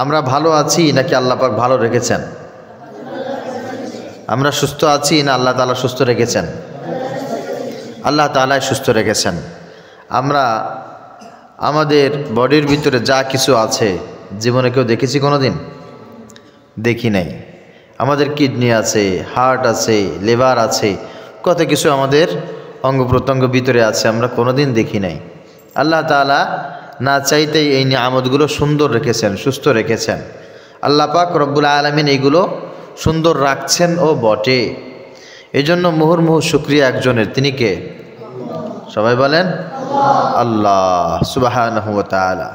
আমরা ভালো আছি নাকি আল্লাহ পাক ভালো রেখেছেন? আমরা সুস্থ আছি না আল্লাহ তাআলা সুস্থ রেখেছেন? আল্লাহ তাআলাই সুস্থ রেখেছেন। আমরা আমাদের বডির ভিতরে যা কিছু আছে জীবনে কেউ দেখেছি কোনো দিন? দেখি নাই। আমাদের কিডনি আছে, হার্ট আছে, লিভার আছে, কত কিছু আমাদের অঙ্গ প্রত্যঙ্গ ভিতরে আছে, আমরা কোনোদিন দেখি নাই। আল্লাহ তাআলা না চাইতেই এই নিয়ামতগুলো সুন্দর রেখেছেন, সুস্থ রেখেছেন। আল্লাহ পাক রব্বুল আলামিন এইগুলো সুন্দর রাখছেন ও বটে। এই জন্য মুহুর্মুহু শুকরিয়া একজনের, তিনি কে? সবাই বলেন আল্লাহ সুবহানাহু ওয়া তাআলা।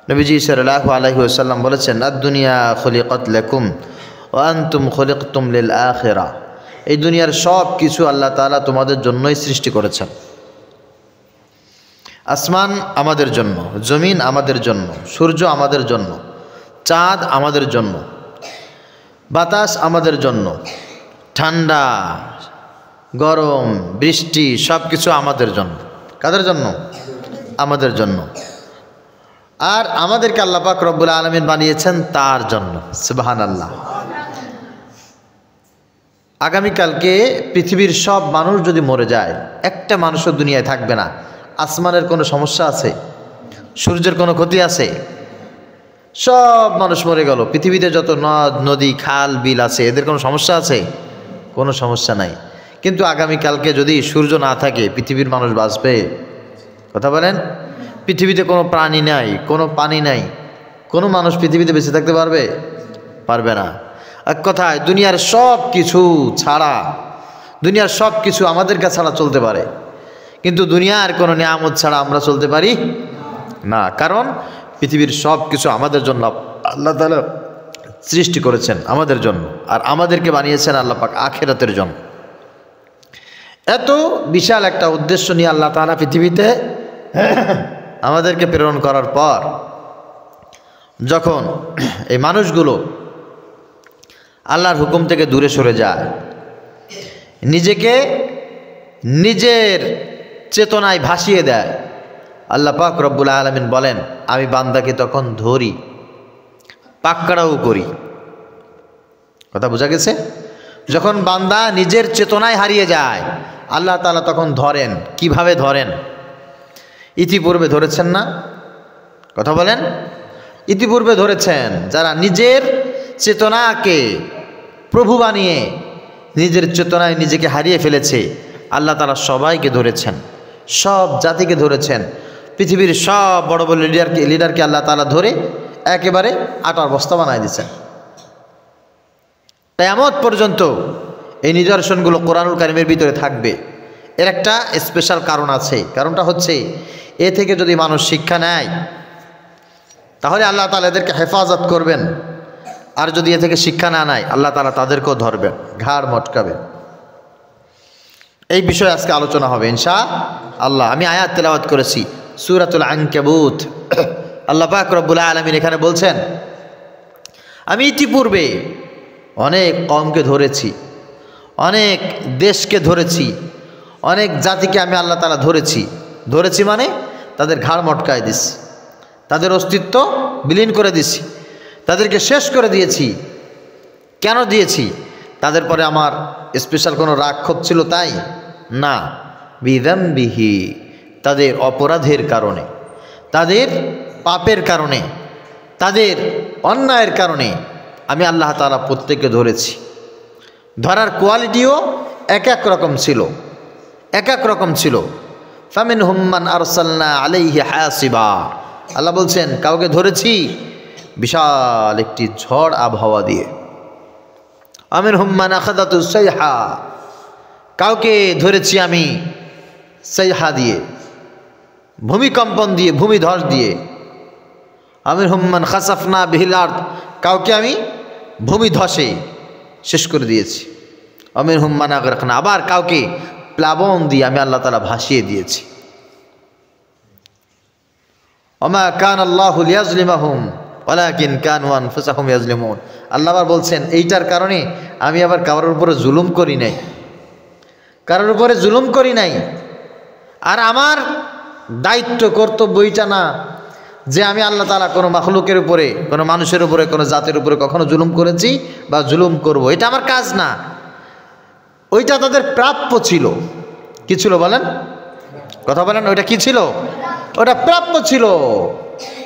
নবীজি সাল্লাল্লাহু আলাইহি ওয়াসাল্লাম বলেছেন, আদ-দুনিয়া খুলিকাত লাকুম ওয়া আনতুম খুলিকতুম লিল আখিরাহ। এই দুনিয়ার সব কিছু আল্লাহ তাআলা তোমাদের জন্যই সৃষ্টি করেছেন। আসমান আমাদের জন্য, জমিন আমাদের জন্য, সূর্য আমাদের জন্য, চাঁদ আমাদের জন্য, বাতাস আমাদের জন্য, ঠান্ডা গরম বৃষ্টি সব কিছু আমাদের জন্য। কাদের জন্য? আমাদের জন্য। আর আমাদেরকে আল্লাহ পাক রব্বুল আলামিন বানিয়েছেন তার জন্য। সুবহানাল্লাহ। আগামীকালকে পৃথিবীর সব মানুষ যদি মরে যায়, একটা মানুষও দুনিয়ায় থাকবে না, আসমানের কোনো সমস্যা আছে? সূর্যের কোনো ক্ষতি আছে? সব মানুষ মরে গেল, পৃথিবীতে যত নদ নদী খাল বিল আছে এদের কোনো সমস্যা আছে? কোনো সমস্যা নাই। কিন্তু আগামীকালকে যদি সূর্য না থাকে পৃথিবীর মানুষ বাঁচবে? কথা বলেন। পৃথিবীতে কোনো প্রাণী নাই, কোনো পানি নাই, কোনো মানুষ পৃথিবীতে বেঁচে থাকতে পারবে? পারবে না। এক কথায় দুনিয়ার সব কিছু ছাড়া, দুনিয়ার সব কিছু আমাদের কাছে ছাড়া চলতে পারে, কিন্তু দুনিয়ার কোনো নিয়ামত ছাড়া আমরা চলতে পারি না। কারণ পৃথিবীর সব কিছু আমাদের জন্য আল্লাহ তাআলা সৃষ্টি করেছেন, আমাদের জন্য। আর আমাদেরকে বানিয়েছেন আল্লাহ পাক আখিরাতের জন্য। এত বিশাল একটা উদ্দেশ্য নিয়ে আল্লাহ তাআলা পৃথিবীতে আমাদেরকে প্রেরণ করার পর যখন এই মানুষগুলো আল্লাহর হুকুম থেকে দূরে সরে যায়, নিজেকে নিজের চেতনায় ভাসিয়ে দেয়, আল্লাহ পাক রব্বুল আলামিন বলেন, আমি বান্দাকে তখন ধরি, পাকড়াও করি। কথা বোঝা গেছে? যখন বান্দা নিজের চেতনায় হারিয়ে যায় আল্লাহ তাআলা তখন ধরেন। কিভাবে ধরেন? ইতিপূর্বে ধরেছেন না? কথা বলেন। ইতিপূর্বে ধরেছেন। যারা নিজের চেতনাকে প্রভু বানিয়ে নিজের চেতনায় নিজেকে হারিয়ে ফেলেছে আল্লাহ তাআলা সবাইকে ধরেছেন, সব জাতিকে ধরেছেন। পৃথিবীর সব বড় বড় লিডারকে আল্লাহ তাআলা ধরে একেবারে আটার বস্তা বানায় দিয়েছেন। কিয়ামত পর্যন্ত এই নিদর্শনগুলো কোরআনুল কারীমের ভিতরে থাকবে। এর একটা স্পেশাল কারণ আছে। কারণটা হচ্ছে, এ থেকে যদি মানুষ শিক্ষা নেয় তাহলে আল্লাহ তাআলা এদেরকে হেফাজত করবেন। আর যদি এ থেকে শিক্ষা না নেয় আল্লাহ তাআলা তাদেরকেও ধরবেন, ঘাড় মটকাবেন। এই বিষয়ে আজকে আলোচনা হবে ইনশাআল্লাহ। আমি আয়াত তেলাওয়াত করেছি সূরাতুল আনকাবুত। আল্লাহ পাক রব্বুল আলামিন এখানে বলছেন, আমি ইতিপূর্বে অনেক কওমকে ধরেছি, অনেক দেশকে ধরেছি, অনেক জাতিকে আমি আল্লাহ তাআলা ধরেছি মানে তাদের ঘাড় মটকায় দিছি, তাদের অস্তিত্ব বিলীন করে দিছি, তাদেরকে শেষ করে দিয়েছি। কেন দিয়েছি? তাদের পরে আমার স্পেশাল কোনো রাগ ক্ষোভ ছিল তাই না, বিযামবিহি, তাদের অপরাধের কারণে, তাদের পাপের কারণে, তাদের অন্যায়ের কারণে আমি আল্লাহ তাআলা প্রত্যেককে ধরেছি। ধরার কোয়ালিটিও এক এক রকম ছিল, এক এক রকম ছিল। ফামিনহুম মান আরসালনা আলাইহি হাসিবা, আল্লাহ বলছেন কাউকে ধরেছি বিশাল একটি ঝড় আবহাওয়া দিয়ে। আমিনহুম মান আখাযাতুস সাইহা, কাউকে ধরেছি আমি সাইহা দিয়ে, ভূমিকম্পন দিয়ে, ভূমিধস দিয়ে। আমিনহুম মান খাসাফনা বিহিল আরদ, কাউকে আমি ভূমিধসে শেষ করে দিয়েছি। আমিনহুম মান আগরাকনা, আবার কাউকে প্লাবন দিয়ে আমি আল্লাহ তাআলা ভাসিয়ে দিয়েছি। ওমা কানা আল্লাহু লিয়াজলিমাহুম ওয়ালাকিন কানু আনফুসাহুম ইয়াজলিমুন। আল্লাহ আবার বলছেন এইটার কারণে আমি আবার কারোর উপরে জুলুম করি নাই, কারোর উপরে জুলুম করি নাই। আর আমার দায়িত্ব কর্তব্য এইটা না যে আমি আল্লাহ তাআলা কোনো মাখলুকের উপরে, কোনো মানুষের উপরে, কোনো জাতের উপরে কখনো জুলুম করেছি বা জুলুম করব, এটা আমার কাজ না। ওইটা তাদের প্রাপ্য ছিল। কি ছিল বলেন, কথা বলেন, ওইটা কি ছিল? ওটা প্রাপ্য ছিল।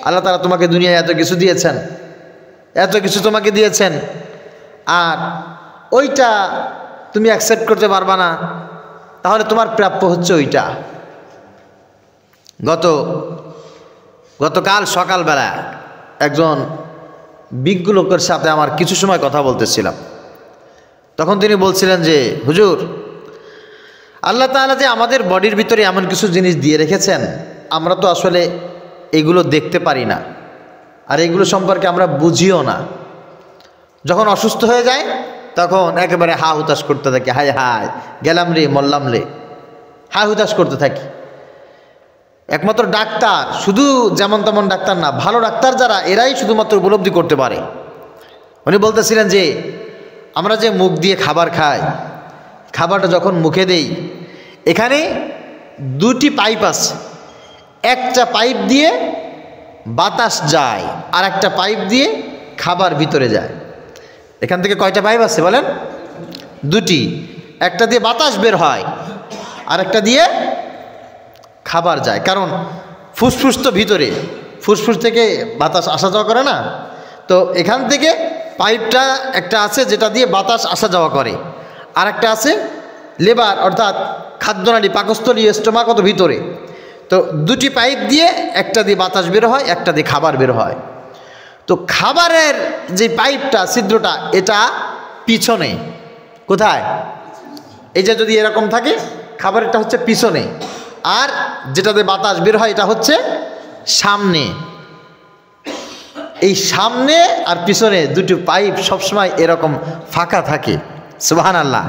আল্লাহ তাআলা তোমাকে দুনিয়ায় এত কিছু দিয়েছেন, এত কিছু তোমাকে দিয়েছেন, আর ওইটা তুমি অ্যাকসেপ্ট করতে পারবা না, তাহলে তোমার প্রাপ্য হচ্ছে ওইটা। গতকাল সকালবেলা একজন বিজ্ঞ লোকের সাথে আমার কিছু সময় কথা বলতেছিলাম। তখন তিনি বলছিলেন যে হুজুর, আল্লাহ তাআলা যে আমাদের বডির ভিতরে এমন কিছু জিনিস দিয়ে রেখেছেন, আমরা তো আসলে এগুলো দেখতে পারি না, আর এগুলো সম্পর্কে আমরা বুঝিও না। যখন অসুস্থ হয়ে যায় তখন একেবারে হা হুতাশ করতে থাকি, হায় হায় গেলাম রে, মরলাম রে, হা হুতাশ করতে থাকি। একমাত্র ডাক্তার, শুধু যেমন তেমন ডাক্তার না, ভালো ডাক্তার যারা, এরাই শুধুমাত্র উপলব্ধি করতে পারে। উনি বলতেছিলেন যে আমরা যে মুখ দিয়ে খাবার খাই, খাবারটা যখন মুখে দেই, এখানে দুটি পাইপ আছে। একটা পাইপ দিয়ে বাতাস যায়, আর একটা পাইপ দিয়ে খাবার ভিতরে যায়। এখান থেকে কয়টা পাইপ আছে বলেন? দুটি। একটা দিয়ে বাতাস বের হয়, আর একটা দিয়ে খাবার যায়। কারণ ফুসফুস তো ভিতরে, ফুসফুস থেকে বাতাস আসা যাওয়া করে না। তো এখান থেকে পাইপটা একটা আছে যেটা দিয়ে বাতাস আসা যাওয়া করে, আর একটা আছে লেবার অর্থাৎ খাদ্যনালী, পাকস্থলী, স্টোমাক অত ভিতরে। তো দুটি পাইপ দিয়ে, একটা দিয়ে বাতাস বের হয়, একটা দিয়ে খাবার বের হয়। তো খাবারের যে পাইপটা, ছিদ্রটা, এটা পিছনে। কোথায়? এই যে যদি এরকম থাকে, খাবারেরটা হচ্ছে পিছনে, আর যেটাতে বাতাস বের হয় এটা হচ্ছে সামনে। এই সামনে আর পিছনে দুটো পাইপ সবসময় এরকম ফাঁকা থাকে। সুবহানাল্লাহ।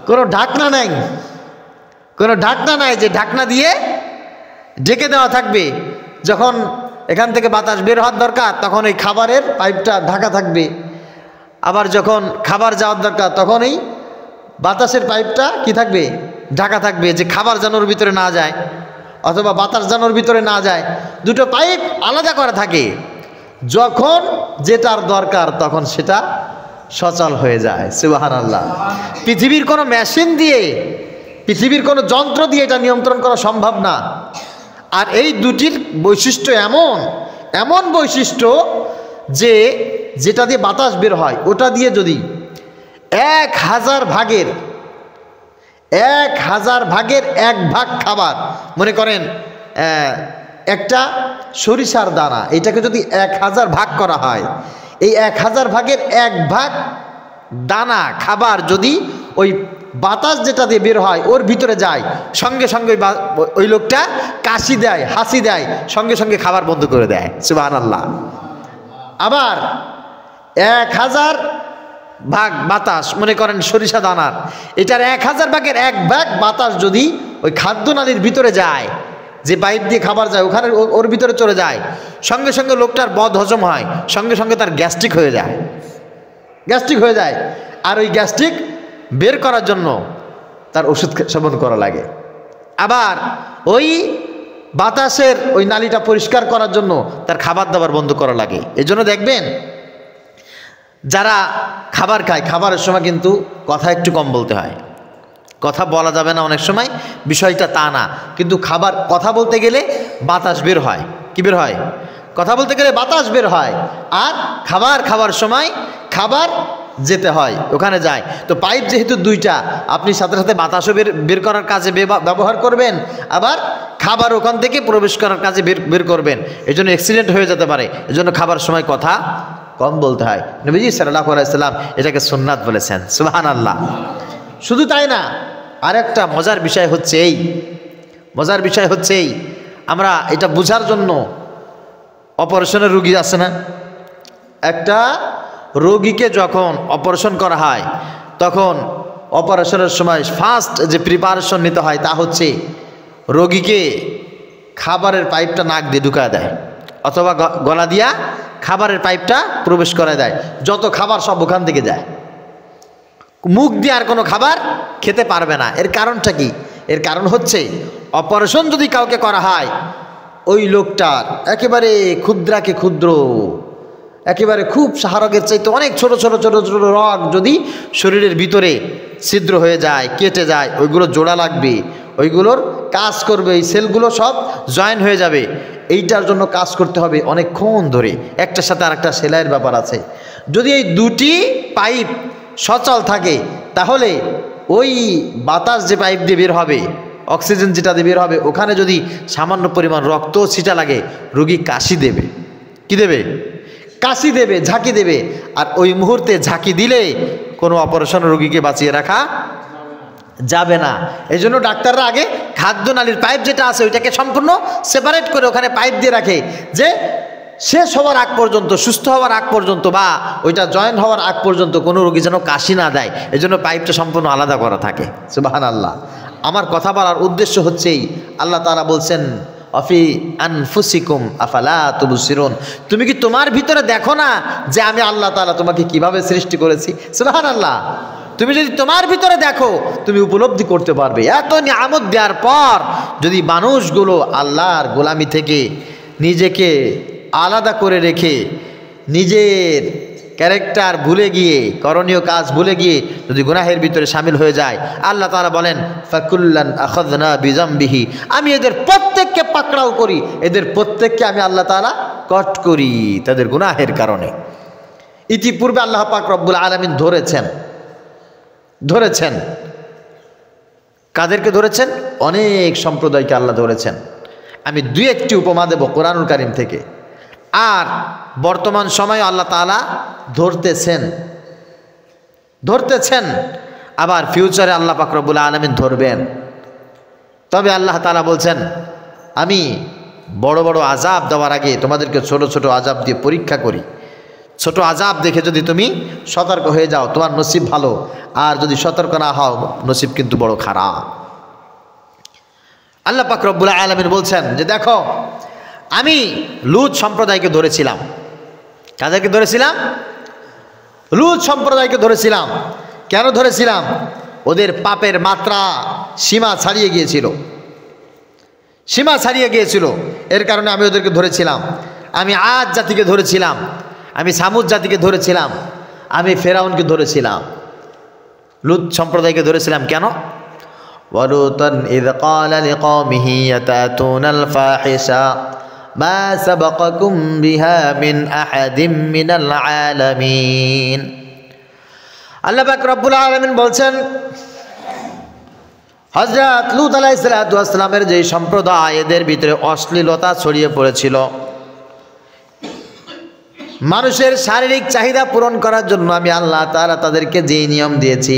কোনো ঢাকনা নাই, কোনো ঢাকনা নাই যে ঢাকনা দিয়ে ঢেকে দেওয়া থাকবে। যখন এখান থেকে বাতাস বের হওয়ার দরকার তখন এই খাবারের পাইপটা ঢাকা থাকবে, আবার যখন খাবার যাওয়ার দরকার তখন এই বাতাসের পাইপটা কি থাকবে? ঢাকা থাকবে, যে খাবার যেন ওর ভিতরে না যায় অথবা বাতাস যেন ওর ভিতরে না যায়। দুটো পাইপ আলাদা করা থাকে, যখন যেটার দরকার তখন সেটা সচল হয়ে যায়। সুবহানাল্লাহ। পৃথিবীর কোনো মেশিন দিয়ে, পৃথিবীর কোনো যন্ত্র দিয়ে এটা নিয়ন্ত্রণ করা সম্ভব না। আর এই দুটির বৈশিষ্ট্য এমন এমন বৈশিষ্ট্য যে যেটা দিয়ে বাতাস বের হয় ওটা দিয়ে যদি 1000 ভাগের 1 ভাগ খাবার, মনে করেন একটা সরিষার দানা, এটাকে যদি 1000 ভাগ করা হয়, এই 1000 ভাগের 1 ভাগ দানা খাবার যদি ওই বাতাস যেটা দিয়ে বের হয় ওর ভিতরে যায়, সঙ্গে সঙ্গে ওই লোকটা কাশি দেয়, হাসি দেয়, সঙ্গে সঙ্গে খাবার বন্ধ করে দেয়। সুবহানাল্লাহ। আবার 1000 ভাগ বাতাস, মনে করেন সরিষা দানার, এটার 1000 ভাগের 1 ভাগ বাতাস যদি ওই খাদ্যনালীর ভিতরে যায়, যে পাইপ দিয়ে খাবার যায় ওখানে ওর ভিতরে চলে যায়, সঙ্গে সঙ্গে লোকটার বদ হজম হয়, সঙ্গে সঙ্গে তার গ্যাস্ট্রিক হয়ে যায়, গ্যাস্ট্রিক হয়ে যায়। আর ওই গ্যাস্ট্রিক বের করার জন্য তার ওষুধ সেবন করা লাগে। আবার ওই বাতাসের ওই নালীটা পরিষ্কার করার জন্য তার খাবার দাবার বন্ধ করা লাগে। এজন্য দেখবেন যারা খাবার খায়, খাবারের সময় কিন্তু কথা একটু কম বলতে হয়। কথা বলা যাবে না অনেক সময়, বিষয়টা তা না, কিন্তু কথা বলতে গেলে বাতাস বের হয়। কি বের হয়? কথা বলতে গেলে বাতাস বের হয়। আর খাবার সময় খাবার যেতে হয়, ওখানে যায়। তো পাইপ যেহেতু দুইটা, আপনি সাথে সাথে বাতাসও বের করার কাজে ব্যবহার করবেন, আবার খাবার ওখান থেকে প্রবেশ করার কাজে বের করবেন। এই জন্য অ্যাক্সিডেন্ট হয়ে যেতে পারে। এই জন্য খাবার সময় কথা কম বলতে হয়। নবীজি সাল্লাল্লাহু আলাইহি সাল্লাম এটাকে সুন্নাত বলেছেন। সুবহানাল্লাহ। শুধু তাই না, আরেকটা মজার বিষয় হচ্ছে এই, আমরা এটা বোঝার জন্য অপারেশনের রোগী আছে না, একটা রোগীকে যখন অপারেশন করা হয় তখন অপারেশনের সময় ফার্স্ট যে প্রিপারেশন নিতে হয় তা হচ্ছে রোগীকে খাবারের পাইপটা নাক দিয়ে ঢুকায় দেয়, অথবা গলা দিয়া খাবারের পাইপটা প্রবেশ করে দেয়। যত খাবার সব ওখান থেকে যায়, মুখ দিয়ে আর কোনো খাবার খেতে পারবে না। এর কারণটা কি? এর কারণ হচ্ছে অপারেশন যদি কাউকে করা হয় ওই লোকটার একেবারে ক্ষুদ্রাকে ক্ষুদ্র, একেবারে খুব সাহারগের চাইতে অনেক ছোট ছোট ছোট ছোট রগ যদি শরীরের ভিতরে ছিদ্র হয়ে যায়, কেটে যায়, ওইগুলো জোড়া লাগবে, ওইগুলোর কাজ করবে, এই সেলগুলো সব জয়েন হয়ে যাবে। এইটার জন্য কাজ করতে হবে অনেকক্ষণ ধরে, একটার সাথে আরেকটা সেলাইয়ের ব্যাপার আছে। যদি এই দুটি পাইপ সচল থাকে তাহলে ওই বাতাস যে পাইপ দিয়ে বের হবে, অক্সিজেন যেটা দিয়ে বের হবে, ওখানে যদি সামান্য পরিমাণ রক্ত ছিটা লাগে, রোগী কাশি দেবে। কি দেবে? কাশি দেবে, ঝাঁকি দেবে। আর ওই মুহূর্তে ঝাঁকি দিলে কোনো অপারেশন রোগীকে বাঁচিয়ে রাখা যাবে না। এই জন্য ডাক্তাররা আগে খাদ্যনালীর পাইপ যেটা আছে ওইটাকে সম্পূর্ণ সেপারেট করে ওখানে পাইপ দিয়ে রাখে, যে শেষ হওয়ার আগ পর্যন্ত, সুস্থ হওয়ার আগ পর্যন্ত বা ওইটা জয়েন হওয়ার আগ পর্যন্ত কোনো রোগী যেন কাশি না দেয়, এই জন্য পাইপটা সম্পূর্ণ আলাদা করা থাকে। সুবহানাল্লাহ। আমার কথা বলার উদ্দেশ্য হচ্ছেই, আল্লাহ তাআলা বলছেন অফি আনফুসিকুম আফালা তুবসিরুন, তুমি কি তোমার ভিতরে দেখো না যে আমি আল্লাহ তাআলা তোমাকে কিভাবে সৃষ্টি করেছি? সুবহানাল্লাহ। তুমি যদি তোমার ভিতরে দেখো, তুমি উপলব্ধি করতে পারবে। এত নিয়ামত দেওয়ার পর যদি মানুষগুলো আল্লাহর গোলামি থেকে নিজেকে আলাদা করে রেখে নিজের ক্যারেক্টার ভুলে গিয়ে, করণীয় কাজ ভুলে গিয়ে যদি গুনাহের ভিতরে শামিল হয়ে যায়, আল্লাহ তাআলা বলেন ফাকুল্লান আখাযনা বিযামবিহি, আমি এদের প্রত্যেককে পাকড়াও করি, এদের প্রত্যেককে আমি আল্লাহ তাআলা কট করি তাদের গুনাহের কারণে। ইতিপূর্বে আল্লাহ পাক রব্বুল আলামিন ধরেছেন কাদেরকে ধরেছেন? অনেক সম্প্রদায়কে আল্লাহ ধরেছেন। আমি দুই একটি উপমা দেব কোরআনুল কারীম থেকে। আর বর্তমান সময়ে আল্লাহ তাআলা ধরতেছেন, আবার ফিউচারে আল্লাহ পাক রব্বুল আলামিন ধরবেন। তবে আল্লাহ তাআলা বলছেন, আমি বড় বড় আযাব দেওয়ার আগে তোমাদেরকে ছোট ছোট আযাব দিয়ে পরীক্ষা করি। ছোট আযাব দেখে যদি তুমি সতর্ক হয়ে যাও, তোমার নসিব ভালো, আর যদি সতর্ক না হও, নসিব কিন্তু বড় খারাপ। আল্লাহ পাক রব্বুল আলামিন বলছেন যে দেখো, আমি লূত সম্প্রদায়কে ধরেছিলাম। কাদেরকে ধরেছিলাম? লূত সম্প্রদায়কে ধরেছিলাম। কেন ধরেছিলাম? ওদের পাপের মাত্রা সীমা ছাড়িয়ে গিয়েছিল, এর কারণে আমি ওদেরকে ধরেছিলাম। আমি আদ জাতিকে ধরেছিলাম, আমি সামুদ জাতিকে ধরেছিলাম, আমি ফেরাউনকে ধরেছিলাম। লূত সম্প্রদায়কে ধরেছিলাম কেন? ওয়ালুতান ইয ক্বালা লিকওমিহি ইয়াতাতুনাল ফাহিশা মা সাবাকাকুম বিহা মিন আহাদিম মিনাল আলামিন। আল্লাহ পাক রব্বুল আলামিন বলছেন, হযরত লূত আলাইহিস সালাতু ওয়াস সালামের যে সম্প্রদায়, এদের ভিতরে অশ্লীলতা ছড়িয়ে পড়েছিল। মানুষের শারীরিক চাহিদা পূরণ করার জন্য আমি আল্লাহ তাআলা তাদেরকে যে নিয়ম দিয়েছি,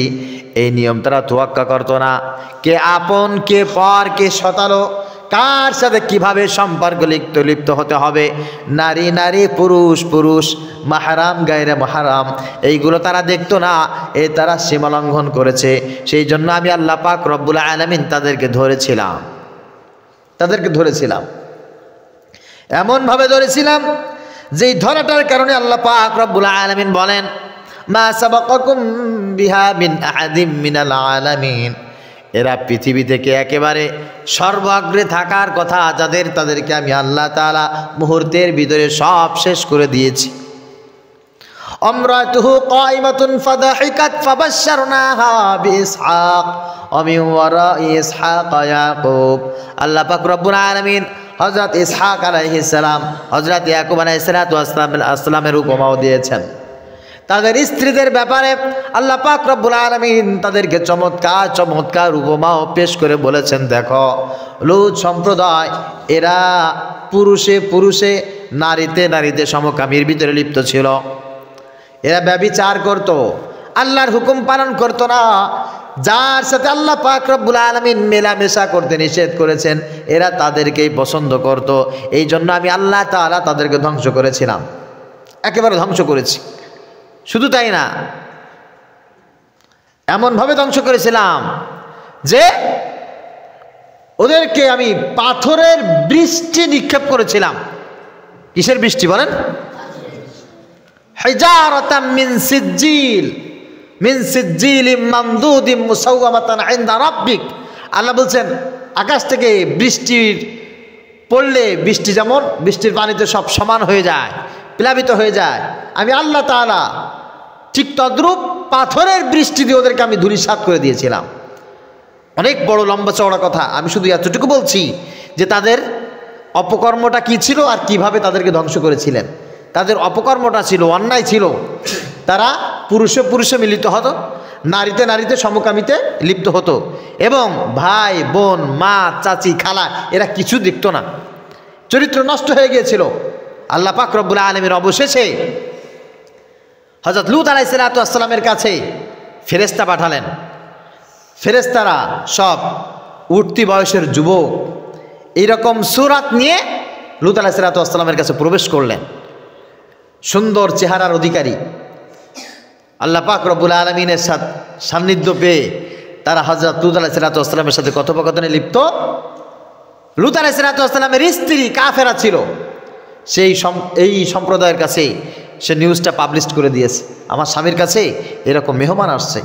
এই নিয়ম তারা তোয়াক্কা করতো না। কে আপন, কে পর, কে শতালো, কার সাথে কিভাবে সম্পর্ক লিপ্ত হতে হবে, নারী নারী, পুরুষ পুরুষ, মাহরাম গায়রে মাহরাম, এইগুলো তারা দেখতো না। তারা সীমা লঙ্ঘন করেছে। সেই জন্য আমি আল্লাহ পাক রব্বুল আলামিন তাদেরকে ধরেছিলাম, এমনভাবে ধরেছিলাম যেই ধরাটার কারণে আল্লাহ পাক রব্বুল আলামিন বলেন, মা সাবাকাকুম বিহা মিন আহাদিম মিনাল আলামিন, এরা পৃথিবী থেকে একেবারে সর্বাগ্রে থাকার কথা যাদের, তাদেরকে আমি আল্লাহ তাআলা মুহূর্তের ভিতরে সব শেষ করে দিয়েছি। আমরাতুহু কাইমাতুন ফাদাহিকাত ফাবাশশারনাহা বিইসহাক ওয়া মিন ওয়ারাই ইসহাক ইয়াকুব। আল্লাহ পাক রব্বুল আলামিন হযরত ইসহাক আলাইহিস সালাম, হযরত ইয়াকুব আলাইহিস সালামের উপমাও দিয়েছেন। তাদের স্ত্রীদের ব্যাপারে আল্লাহ পাক রব্বুল আলামিন তাদেরকে চমৎকার উপমাও পেশ করে বলেছেন, দেখো লূত সম্প্রদায়, এরা পুরুষে পুরুষে, নারীতে নারীতে সমকামীর ভিতরে লিপ্ত ছিল। এরা ব্যভিচার করত, আল্লাহর হুকুম পালন করত না। যার সাথে আল্লাহ পাক রব্বুল আলামিন মেলামেশা করতে নিষেধ করেছেন, এরা তাদেরকেই পছন্দ করত। এই জন্য আমি আল্লাহ তাআলা তাদেরকে ধ্বংস করেছিলাম, একেবারে ধ্বংস করেছি। শুধু তাই না, এমনভাবে ধ্বংস করেছিলাম যে ওদেরকে আমি পাথরের বৃষ্টি নিক্ষেপ করেছিলাম। কিসের বৃষ্টি বলেন? হিজারাতাম মিন সিজ্জিলিম মামদুদিম মুসাওয়ামাতান ইনদা রাব্বিক। আল্লাহ বলছেন, আকাশ থেকে বৃষ্টির পড়লে বৃষ্টি যেমন বৃষ্টির পানিতে সব সমান হয়ে যায়, প্লাবিত হয়ে যায়, আমি আল্লাহ তাআলা ঠিক তদ্রূপ পাথরের বৃষ্টি দিয়ে ওদেরকে আমি ধূলিসাৎ করে দিয়েছিলাম। অনেক বড় লম্বা চওড়া কথা, আমি শুধু এতটুকু বলছি যে তাদের অপকর্মটা কি ছিল আর কিভাবে তাদেরকে ধ্বংস করেছিলেন। তাদের অপকর্মটা ছিল, অন্যায় ছিল, তারা পুরুষে পুরুষে মিলিত হতো, নারীতে নারীতে সমকামিতে লিপ্ত হতো, এবং ভাই বোন মা চাচি খালা এরা কিছু দেখতো না, চরিত্র নষ্ট হয়ে গিয়েছিল। আল্লাহ পাক রব্বুল আলামিন অবশেষে হযরত লূত আলাইহিস সালামের কাছে ফেরেশতা পাঠালেন। ফেরেশতারা সব উঠতি বয়সের যুবক এইরকম সূরাত নিয়ে লূত আলাইহিস সালামের কাছে প্রবেশ করলেন। সুন্দর চেহারার অধিকারী, আল্লাহ পাক রব্বুল আলামিনের সান্নিধ্য পেয়ে তারা হযরত লূত আলাইহিস সালামের সাথে কথোপকথনে লিপ্ত। লূত আলাইহিস সালামের স্ত্রী কাফেরা ছিল, এই সম্প্রদায়ের কাছে সে নিউজটা পাবলিশ করে দিয়েছে, আমার স্বামীর কাছে এরকম মেহমান আসছে,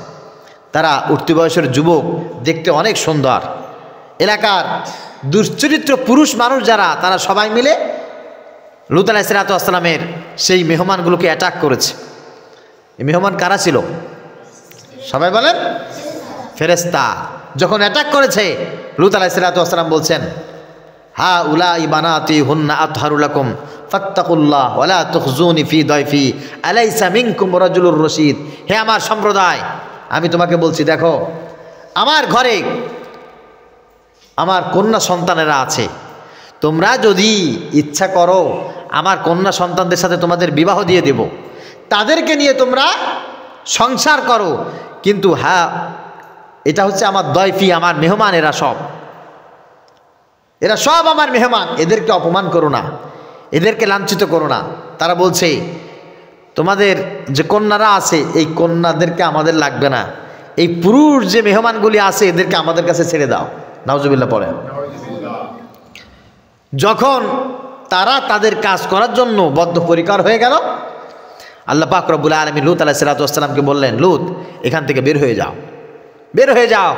তারা উঠতি বয়সের যুবক, দেখতে অনেক সুন্দর, এলাকার দুশ্চরিত্র পুরুষ মানুষ যারা, তারা সবাই মিলে লূত আলাইহিস সালামের সেই মেহমানগুলোকে অ্যাটাক করেছে। এই মেহমান কারা ছিল? সবাই বলেন, ফেরেশতা। যখন অ্যাটাক করেছে লূত আলাইহিস সালাম বলছেন, হা উলাই বানাতি হুন্না আতহারু লাকুম ফাত্তাকুল্লাহ ওয়ালা তুখজুনি ফি দাইফি আলাইসা মিনকুম রাজুলুর রশিদ। হে আমার সম্প্রদায়, আমি তোমাকে বলছি, দেখো আমার ঘরে আমার কন্যা সন্তানেরা আছে, তোমরা যদি ইচ্ছা করো আমার কন্যা সন্তানদের সাথে তোমাদের বিবাহ দিয়ে দেব, তাদেরকে নিয়ে তোমরা সংসার করো, কিন্তু হ্যাঁ এটা হচ্ছে আমার দয়ফি, আমার মেহমান, এরা সব আমার মেহমান, এদেরকে অপমান করো না, এদেরকে লাঞ্ছিত করো না। তারা বলছে তোমাদের যে কন্যারা আছে এই কন্যাদেরকে আমাদের লাগবে না, এই পুরুষ যে মেহমানগুলি আছে এদেরকে আমাদের কাছে ছেড়ে দাও। নাউজুবিল্লাহ পড়ে। যখন তারা তাদের কাজ করার জন্য বদ্ধপরিকর হয়ে গেল, আল্লাহ পাক রব্বুল আলামিন লূত আলাইহিস সালামকে বললেন, লূত এখান থেকে বের হয়ে যাও, বের হয়ে যাও,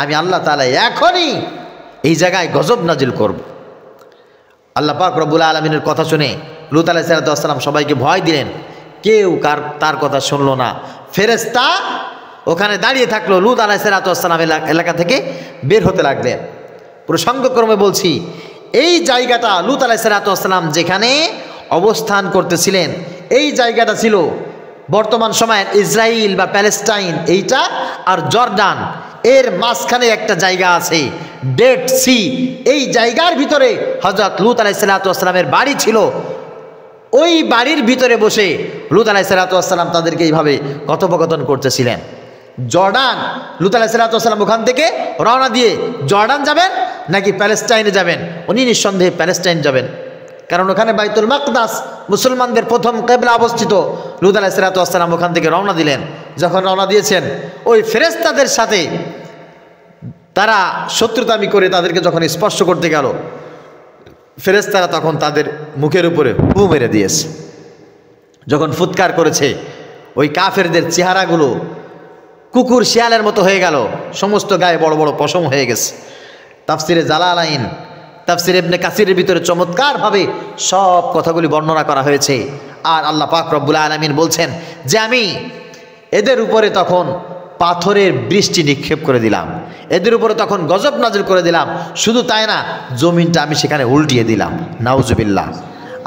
আমি আল্লাহ তাআলা এখনই এই জায়গায় গজব নাজিল করব। আল্লাহ পাক রব্বুল আলামিনের কথা শুনে লূত আলাইহিস সালাম সবাইকে ভয় দিলেন, কেউ তার কথা শুনলো না। ফেরেশতা ওখানে দাঁড়িয়ে থাকলো, লূত আলাইহিস সালাম এলাকা থেকে বের হতে লাগলেন। প্রসঙ্গক্রমে বলছি, এই জায়গাটা লূত আলাইহিস সালাম যেখানে অবস্থান করতেছিলেন এই জায়গাটা ছিল বর্তমান সময়ের ইসরায়েল বা প্যালেস্টাইন, এইটা আর জর্ডান এর মাঝখানে একটা জায়গা আছে ডেড সি। এই জায়গার ভিতরে হযরত লূত আলাইহিস সালামের বাড়ি ছিল। ওই বাড়ির ভিতরে বসে লূত আলাইহিস সালাম তাদেরকে এইভাবে কথোপকথন করতেছিলেন। জর্ডান, লূত আলাইহিস সালাম ওখান থেকে রওনা দিয়ে জর্ডান যাবেন নাকি প্যালেস্টাইনে যাবেন? উনি নিঃসন্দেহে প্যালেস্টাইন যাবেন, কারণ ওখানে বাইতুল মাকদাস মুসলমানদের প্রথম কিবলা অবস্থিত। লূত আলাইহিস সালাম ওখান থেকে রওনা দিলেন। যখন রওনা দিয়েছেন, ওই ফেরেশতাদের সাথে তারা শত্রুতামি করে তাদেরকে যখন স্পর্শ করতে গেল, ফেরেশতারা তখন তাদের মুখের উপরে ফু মেরে দিয়েছে। যখন ফুৎকার করেছে, ওই কাফেরদের চেহারাগুলো কুকুর শিয়ালের মতো হয়ে গেল, সমস্ত গায়ে বড় বড় পশম হয়ে গেছে। তাফসিরে জালালাইন, তাফসির ইবনে কাসিরের ভিতরে চমৎকারভাবে সব কথাগুলি বর্ণনা করা হয়েছে। আর আল্লাহ পাক রব্বুল আলামিন বলছেন যে আমি এদের উপরে তখন পাথরের বৃষ্টি নিক্ষেপ করে দিলাম, এদের উপরে তখন গজব নাজিল করে দিলাম। শুধু তাই না, জমিনটা আমি সেখানে উল্টিয়ে দিলাম। নাউজুবিল্লাহ।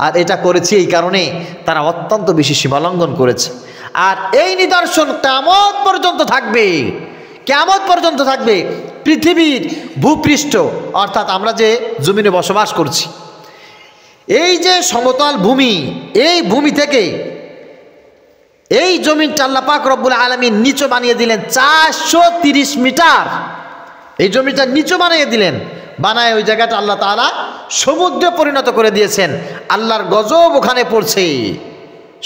আর এটা করেছি এই কারণে তারা অত্যন্ত বেশি সীমালঙ্ঘন করেছে। আর এই নিদর্শন কিয়ামত পর্যন্ত থাকবে, কিয়ামত পর্যন্ত থাকবে। পৃথিবীর ভূপৃষ্ঠ, অর্থাৎ আমরা যে জমিনে বসবাস করছি, এই যে সমতল ভূমি, এই ভূমি থেকে এই জমিনটা আল্লাহ পাক রব্বুল আলামিন নিচু বানিয়ে দিলেন 430 মিটার। এই জমিটা নিচু বানিয়ে দিলেন, বানায় ওই জায়গাটা আল্লাহ তাআলা সমুদ্রে পরিণত করে দিয়েছেন। আল্লাহর গজব ওখানে পড়ছে।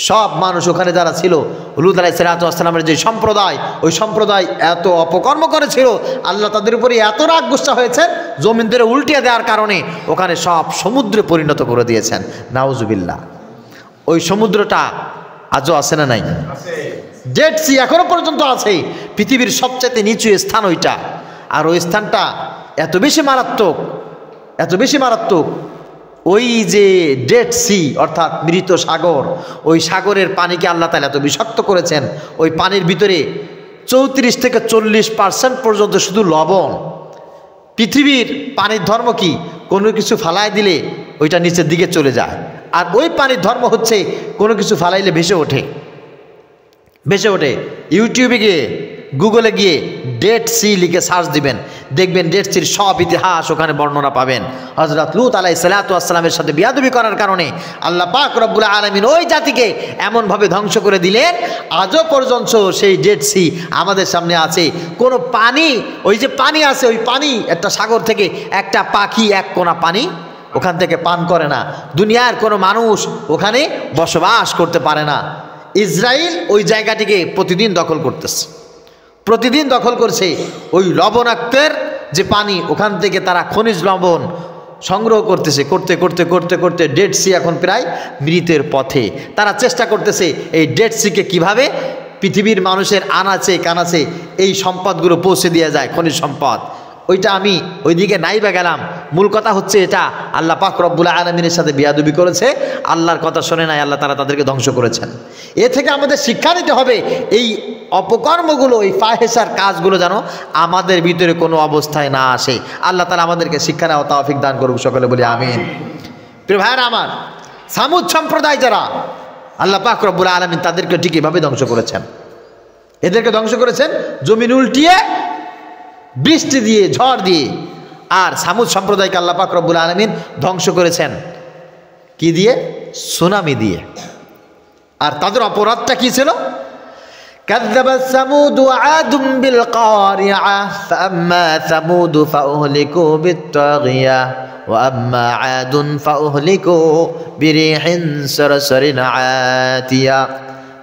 সব মানুষ ওখানে যারা ছিল, লূত আলাইহিস সালামের যে সম্প্রদায়, ওই সম্প্রদায় এত অপকর্ম করেছিল, আল্লাহ তাদের উপরে এত রাগ গুসা হয়েছে, জমিন ধরে উল্টিয়ে দেওয়ার কারণে ওখানে সব সমুদ্রে পরিণত করে দিয়েছেন। নাউজুবিল্লাহ। ওই সমুদ্রটা আজও আছে না নাই? ডেড সি এখনো পর্যন্ত আছে। পৃথিবীর সবচেয়ে নিচু স্থান ওইটা। আর ওই স্থানটা এত বেশি মারাত্মক, এত বেশি মারাত্মক, ওই যে ডেড সি অর্থাৎ মৃত সাগর, ওই সাগরের পানিকে আল্লাহ তাআলা এত বিষাক্ত করেছেন, ওই পানির ভিতরে 34 থেকে 40% পর্যন্ত শুধু লবণ। পৃথিবীর পানির ধর্ম কি? কোনো কিছু ফালায় দিলে ওইটা নিচের দিকে চলে যায়, আর ওই পানির ধর্ম হচ্ছে কোনো কিছু ফালাইলে ভেসে ওঠে, ভেসে ওঠে। ইউটিউবে গিয়ে, গুগলে গিয়ে ডেড সি লিখে সার্চ দিবেন, দেখবেন ডেড সির সব ইতিহাস ওখানে বর্ণনা পাবেন। হযরত লূত আলাইহিস সালাতু ওয়াস সালামের সাথে বিয়াদবি করার কারণে আল্লাহ পাক রব্বুল আলামিন ওই জাতিকে এমনভাবে ধ্বংস করে দিলেন, আজও পর্যন্ত সেই ডেড সি আমাদের সামনে আছে। কোনো পানি, ওই যে পানি আছে, ওই পানি একটা সাগর থেকে একটা পাখি এক কোনা পানি ওখান থেকে পান করে না। দুনিয়ার কোনো মানুষ ওখানে বসবাস করতে পারে না। ইসরায়েল ওই জায়গাটিকে প্রতিদিন দখল করতেছে, প্রতিদিন দখল করছে। ওই লবণাক্তের যে পানি, ওখান থেকে তারা খনিজ লবণ সংগ্রহ করতেছে, করতে করতে করতে করতে ডেড সি এখন প্রায় মৃতের পথে। তারা চেষ্টা করতেছে এই ডেড সিকে কীভাবে পৃথিবীর মানুষের আনাচে কানাচে এই সম্পদগুলো পৌঁছে দেওয়া যায়, খনিজ সম্পদ। ওইটা আমি ওইদিকে নাইবা গেলাম। মূল কথা হচ্ছে এটা, আল্লাহ পাক রব্বুল আলামিনের সাথে বিয়াদবি করেছে, আল্লাহর কথা শোনে নাই, আল্লাহ তাআলা তাদেরকে ধ্বংস করেছেন। এ থেকে আমাদের শিক্ষা নিতে হবে, এই অপকর্মগুলো, এই ফাহেসার কাজগুলো যেন আমাদের ভিতরে কোনো অবস্থায় না আসে। আল্লাহ তাআলা আমাদেরকে শিক্ষা নেওয়া তৌফিক দান করুক, সকলে বলি আমিন। প্রিয় ভাইরা আমার, সামুদ সম্প্রদায় যারা, আল্লাহ পাক রব্বুল আলামিন তাদেরকে ঠিক এভাবে ধ্বংস করেছেন। এদেরকে ধ্বংস করেছেন জমিন উল্টিয়ে, বৃষ্টি দিয়ে, ঝড় দিয়ে। আর সামুদ সম্প্রদায়কে আল্লাহ পাক রব্বুল আলামিন ধ্বংস করেছেন কি দিয়ে? সুনামি দিয়ে। আর তাদের অপরাধটা কি ছিল? কাযযাবাত সামুদ ওয়া আদুম বিল কারিআ ফাআম্মা সামুদ ফাউহলিকু বিত-তাগিয়া ওয়া আম্মা আদুন ফাউহলিকু বিরিহিন সারসারিন আতিয়া।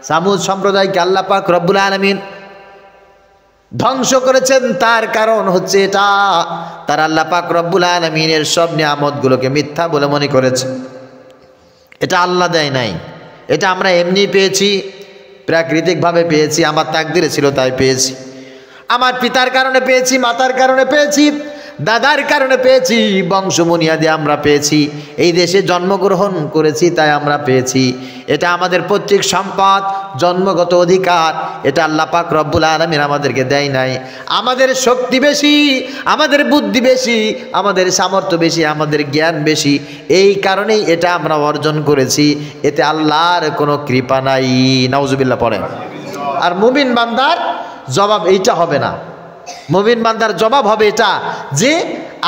সামুদ সম্প্রদায়কে আল্লাহ পাক রব্বুল আলামিন ধ্বংস করেছেন। তার কারণ হচ্ছে এটা, তারা আল্লাহ পাক রব্বুল আলামিনের সব নিয়ামতগুলোকে মিথ্যা বলে মনে করেছে। এটা আল্লাহ দেয় নাই, এটা আমরা এমনি পেয়েছি, প্রাকৃতিকভাবে পেয়েছি, আমার তাকদিরে ছিল তাই পেয়েছি। আমার পিতার কারণে পেয়েছি, মাতার কারণে পেয়েছি, দাদার কারণে পেয়েছি, বংশবুনিয়াদে আমরা পেয়েছি, এই দেশে জন্মগ্রহণ করেছি তাই আমরা পেয়েছি। এটা আমাদের পৈতৃক সম্পদ, জন্মগত অধিকার, এটা আল্লাহ পাক রব্বুল আলামিন আমাদেরকে দেয় নাই। আমাদের শক্তি বেশি, আমাদের বুদ্ধি বেশি, আমাদের সামর্থ্য বেশি, আমাদের জ্ঞান বেশি, এই কারণেই এটা আমরা অর্জন করেছি। এতে আল্লাহর কোনো কৃপা নাই। নাউজুবিল্লাহ পড়েন। আর মুমিন বান্দার জবাব এইটা হবে না। মুমিন বান্দার জবাব হবে এটা যে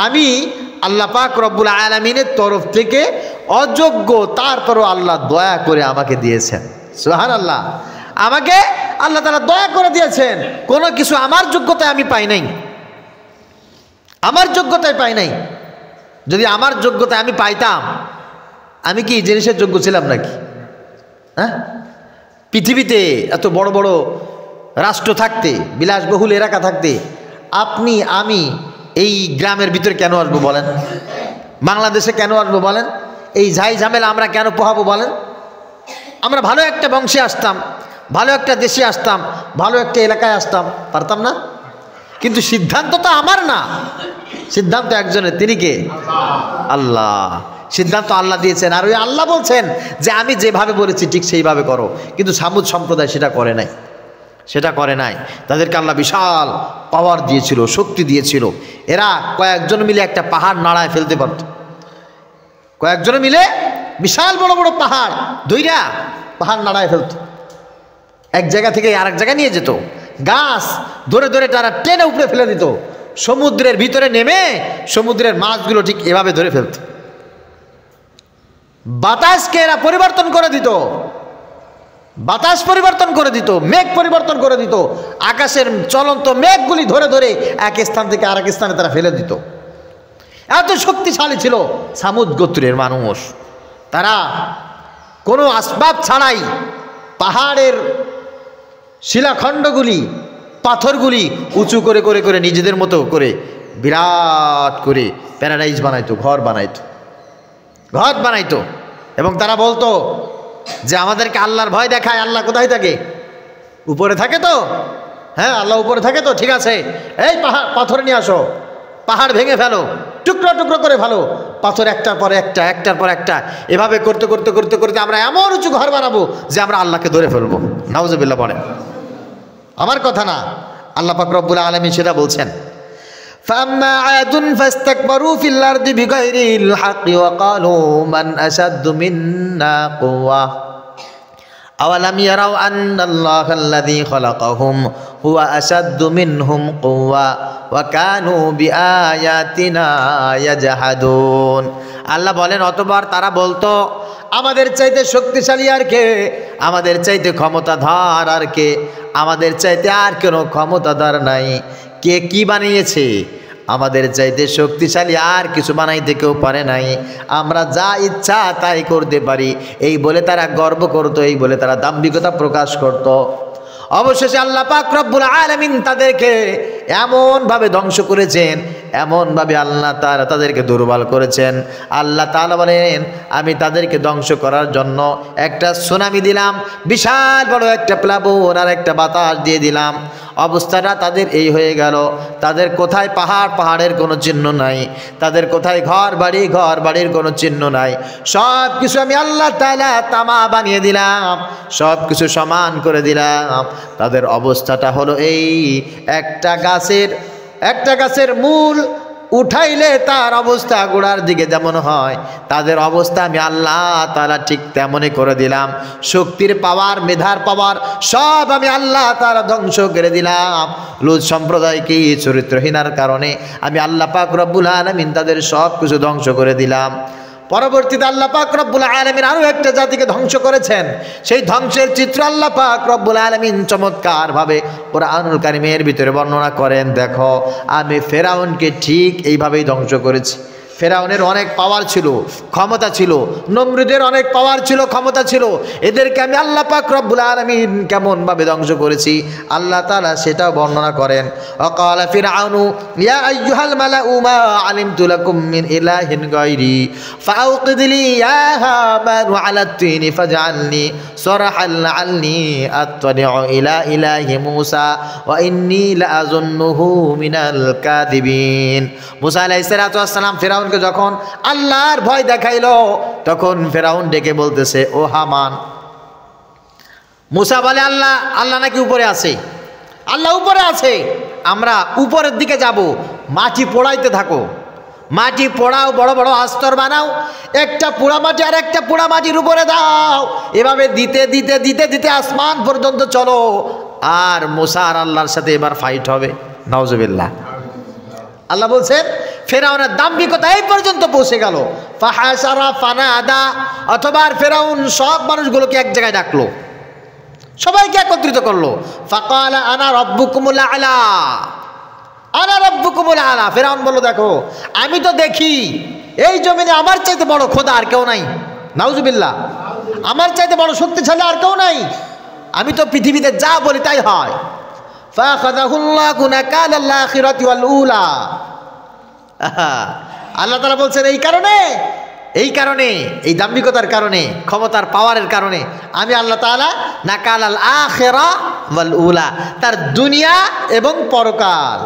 আমি আল্লাহ পাক রব্বুল আলামিনের তরফ থেকে অযোগ্য, তারপরও আল্লাহ দয়া করে আমাকে দিয়েছেন। সুবহানাল্লাহ, আমাকে আল্লাহ তাআলা দয়া করে দিয়েছেন। কোনো কিছু আমার যোগ্যতায় আমি পাই নাই, আমার যোগ্যতায় পাই নাই। যদি আমার যোগ্যতায় আমি পাইতাম, আমি কি জিনিসের যোগ্য ছিলাম নাকি? হ্যাঁ, পৃথিবীতে এত বড় বড় রাষ্ট্র থাকতে, বিলাসবহুল এলাকা থাকতে, আপনি আমি এই গ্রামের ভিতরে কেন আসবো বলেন? বাংলাদেশে কেন আসবো বলেন? এই ঝাই ঝামেলা আমরা কেন পোহাবো বলেন? আমরা ভালো একটা বংশে আসতাম, ভালো একটা দেশে আসতাম, ভালো একটা এলাকায় আসতাম, পারতাম না? কিন্তু সিদ্ধান্ত তো আমার না, সিদ্ধান্ত একজনের। তিনি কে? আল্লাহ। সিদ্ধান্ত আল্লাহ দিয়েছেন, আর ওই আল্লাহ বলছেন যে আমি যেভাবে বলেছি ঠিক সেইভাবে করো। কিন্তু সামুদ সম্প্রদায় সেটা করে নাই, সেটা করে নাই। তাদেরকে আল্লাহ বিশাল পাওয়ার দিয়েছিল, শক্তি দিয়েছিল। এরা কয়েকজন মিলে একটা পাহাড় নাড়ায় ফেলতে পারত। কয়েকজন মিলে বিশাল বড় বড় পাহাড় ধইরা পাহাড় নাড়ায় ফেলত, এক জায়গা থেকে আরেক জায়গায় নিয়ে যেত। গাছ ধরে ধরে তারা টেনে উপরে ফেলে দিত। সমুদ্রের ভিতরে নেমে সমুদ্রের মাছগুলো ঠিক এভাবে ধরে ফেলত। বাতাসকে এরা পরিবর্তন করে দিত, বাতাস পরিবর্তন করে দিত, মেঘ পরিবর্তন করে দিত। আকাশের চলন্ত মেঘগুলি ধরে ধরে এক স্থান থেকে আরেক স্থানে তারা ফেলে দিত। এত শক্তিশালী ছিল সামুদ গোত্রের মানুষ। তারা কোনো আসবাব ছাড়াই পাহাড়ের শিলাখণ্ডগুলি, পাথরগুলি উঁচু করে করে করে নিজেদের মতো করে বিরাট করে প্যারাডাইজ বানাইতো, ঘর বানাইতো, ঘর বানাইতো। এবং তারা বলতো যে আমাদেরকে আল্লাহর ভয় দেখায়। আল্লাহ কোথায় থাকে? উপরে থাকে তো? হ্যাঁ, আল্লাহ উপরে থাকে তো, ঠিক আছে, এই পাহাড় পাথর নিয়ে আসো, পাহাড় ভেঙে ফেলো, টুকরো টুকরো করে ফেলো, পাথর একটার পর একটা, একটার পর একটা, এভাবে করতে করতে করতে করতে আমরা এমন উঁচু ঘর বানাবো যে আমরা আল্লাহকে ধরে ফেলবো। নাউজুবিল্লাহ বলেন, আমার কথা না, আল্লাহ পাক রব্বুল আলামিন সেটা বলছেন। فأما عاد فاستكبروا في الأرض بغير الحق وقالوا من أشد منا قوة أولم يروا أن الله الذي خلقهم هو أشد منهم قوة وكانوا بآياتنا يجحدون। আল্লাহ বলেন অতঃপর তারা বলতো আমাদের চাইতে শক্তিশালী আর কে, আমাদের চাইতে ক্ষমতাধর আর কে, আমাদের চাইতে আর কোনো ক্ষমতাধর নাই। কে কি বানিয়েছে? আমাদের চাইতে শক্তিশালী আর কিছু বানাইতে কেউ পারে নাই, আমরা যা ইচ্ছা তাই করতে পারি, এই বলে তারা গর্ব করত, এই বলে তারা দাম্ভিকতা প্রকাশ করত। অবশেষে আল্লাহ পাক রব্বুল আলামিন তাদেরকে এমনভাবে ধ্বংস করেছেন, এমনভাবে আল্লাহ তাআলা তাদেরকে দুর্বল করেছেন। আল্লাহ তাআলা বলেন আমি তাদেরকে ধ্বংস করার জন্য একটা সুনামি দিলাম, বিশাল বড় একটা প্লাবন আর একটা বাতাস দিয়ে দিলাম। অবস্থাটা তাদের এই হয়ে গেল, তাদের কোথায় পাহাড়, পাহাড়ের কোনো চিহ্ন নাই, তাদের কোথায় ঘর বাড়ি, ঘর বাড়ির কোনো চিহ্ন নাই। সব কিছু আমি আল্লাহ তাআলা তামা বানিয়ে দিলাম, সব কিছু সমান করে দিলাম। তাদের অবস্থাটা হলো এই, একটা গাছের মূল উঠাইলে তার অবস্থা গোড়ার দিকে যেমন হয়, তাদের অবস্থা আমি আল্লাহ তাআলা ঠিক তেমনই করে দিলাম। শক্তির পাওয়ার, মেধার পাওয়ার সব আমি আল্লাহ তাআলা ধ্বংস করে দিলাম। লূত সম্প্রদায়কে চরিত্রহীনার কারণে আমি আল্লাহ পাক রব্বুল আলামিন তাদের সব কিছু ধ্বংস করে দিলাম। পরবর্তীতে আল্লাহ পাক রব্বুল আলামিন আরও একটা জাতিকে ধ্বংস করেছেন। সেই ধ্বংসের চিত্র আল্লাহ পাক রব্বুল আলামিন চমৎকারভাবে কুরআনুল কারীমের ভিতরে বর্ণনা করেন। দেখো আমি ফেরাউনকে ঠিক এইভাবেই ধ্বংস করেছি। ফেরাউনের অনেক পাওয়ার ছিল, ক্ষমতা ছিল, নমরুদের অনেক পাওয়ার ছিল, ক্ষমতা ছিল, এদেরকে আমি আল্লাহ পাক রব্বুল আলামিন কেমনভাবে ধ্বংস করেছি আল্লাহ তাআলা সেটাও বর্ণনা করেন। ওয়াকালা ফিরআউনু ইয়া আইয়ুহাল মালাউ মা আলিমতু লাকুম মিন ইলাহিন গায়রি ফাআউকিদ লি ইয়া হামানু আলা তিনি ফাজআলনি সরহান লাআল্নি আত্তালিউ ইলা ইলাহি মূসা ওয়া ইন্নী লাআযুন্নুহু মিনাল কাযিবিন। মূসা আলাইহিস সালাতু ওয়াস সালাম ফিরআউন যখন আল্লাহর ভয় দেখাইলো, তখন ফেরাউন ডেকে বলতেছে ও হামান। মূসা বলে আল্লাহ নাকি উপরে আছে, আল্লাহ উপরে আছে, আমরা উপরের দিকে যাব, মাটি পোড়াইতে থাকো, মাটি পোড়াও, বড় বড় আস্তর বানাও, একটা পোড়া মাটি আর একটা পোড়া মাটির উপরে দাও, এভাবে দিতে দিতে দিতে দিতে আসমান পর্যন্ত চলো, আর মূসা আর আল্লাহর সাথে এবার ফাইট হবে। নাউজুবিল্লাহ। আল্লাহ বলছেন ফেরাউনের দাম্ভিকতা এই পর্যন্ত পৌঁছে গেল। ফাহাসারা ফানাদা, অথবা ফেরাউন সব মানুষগুলোকে এক জায়গায় ডাকলো, সবাইকে একত্রিত করলো। ফাকালা আনা রব্বুকুমুল আলা, আনা রব্বুকুমুল আলা। ফেরাউন বলল দেখো আমি তো দেখি এই জমিনে আমার চাইতে বড় খোদা আর কেউ নাই। নাউজুবিল্লাহ। আমার চাইতে বড় শক্তিশালী আর কেউ নাই, আমি তো পৃথিবীতে যা বলি তাই হয়। ফাখাযাহুল্লাহু নাকালাল আখিরাতি ওয়াল উলা। আল্লাহ তাআলা বলছেন এই কারণে এই দাম্ভিকতার কারণে, ক্ষমতার পাওয়ারের কারণে আমি আল্লাহ তাআলা নাকালাল আখিরা ওয়াল উলা, তার দুনিয়া এবং পরকাল,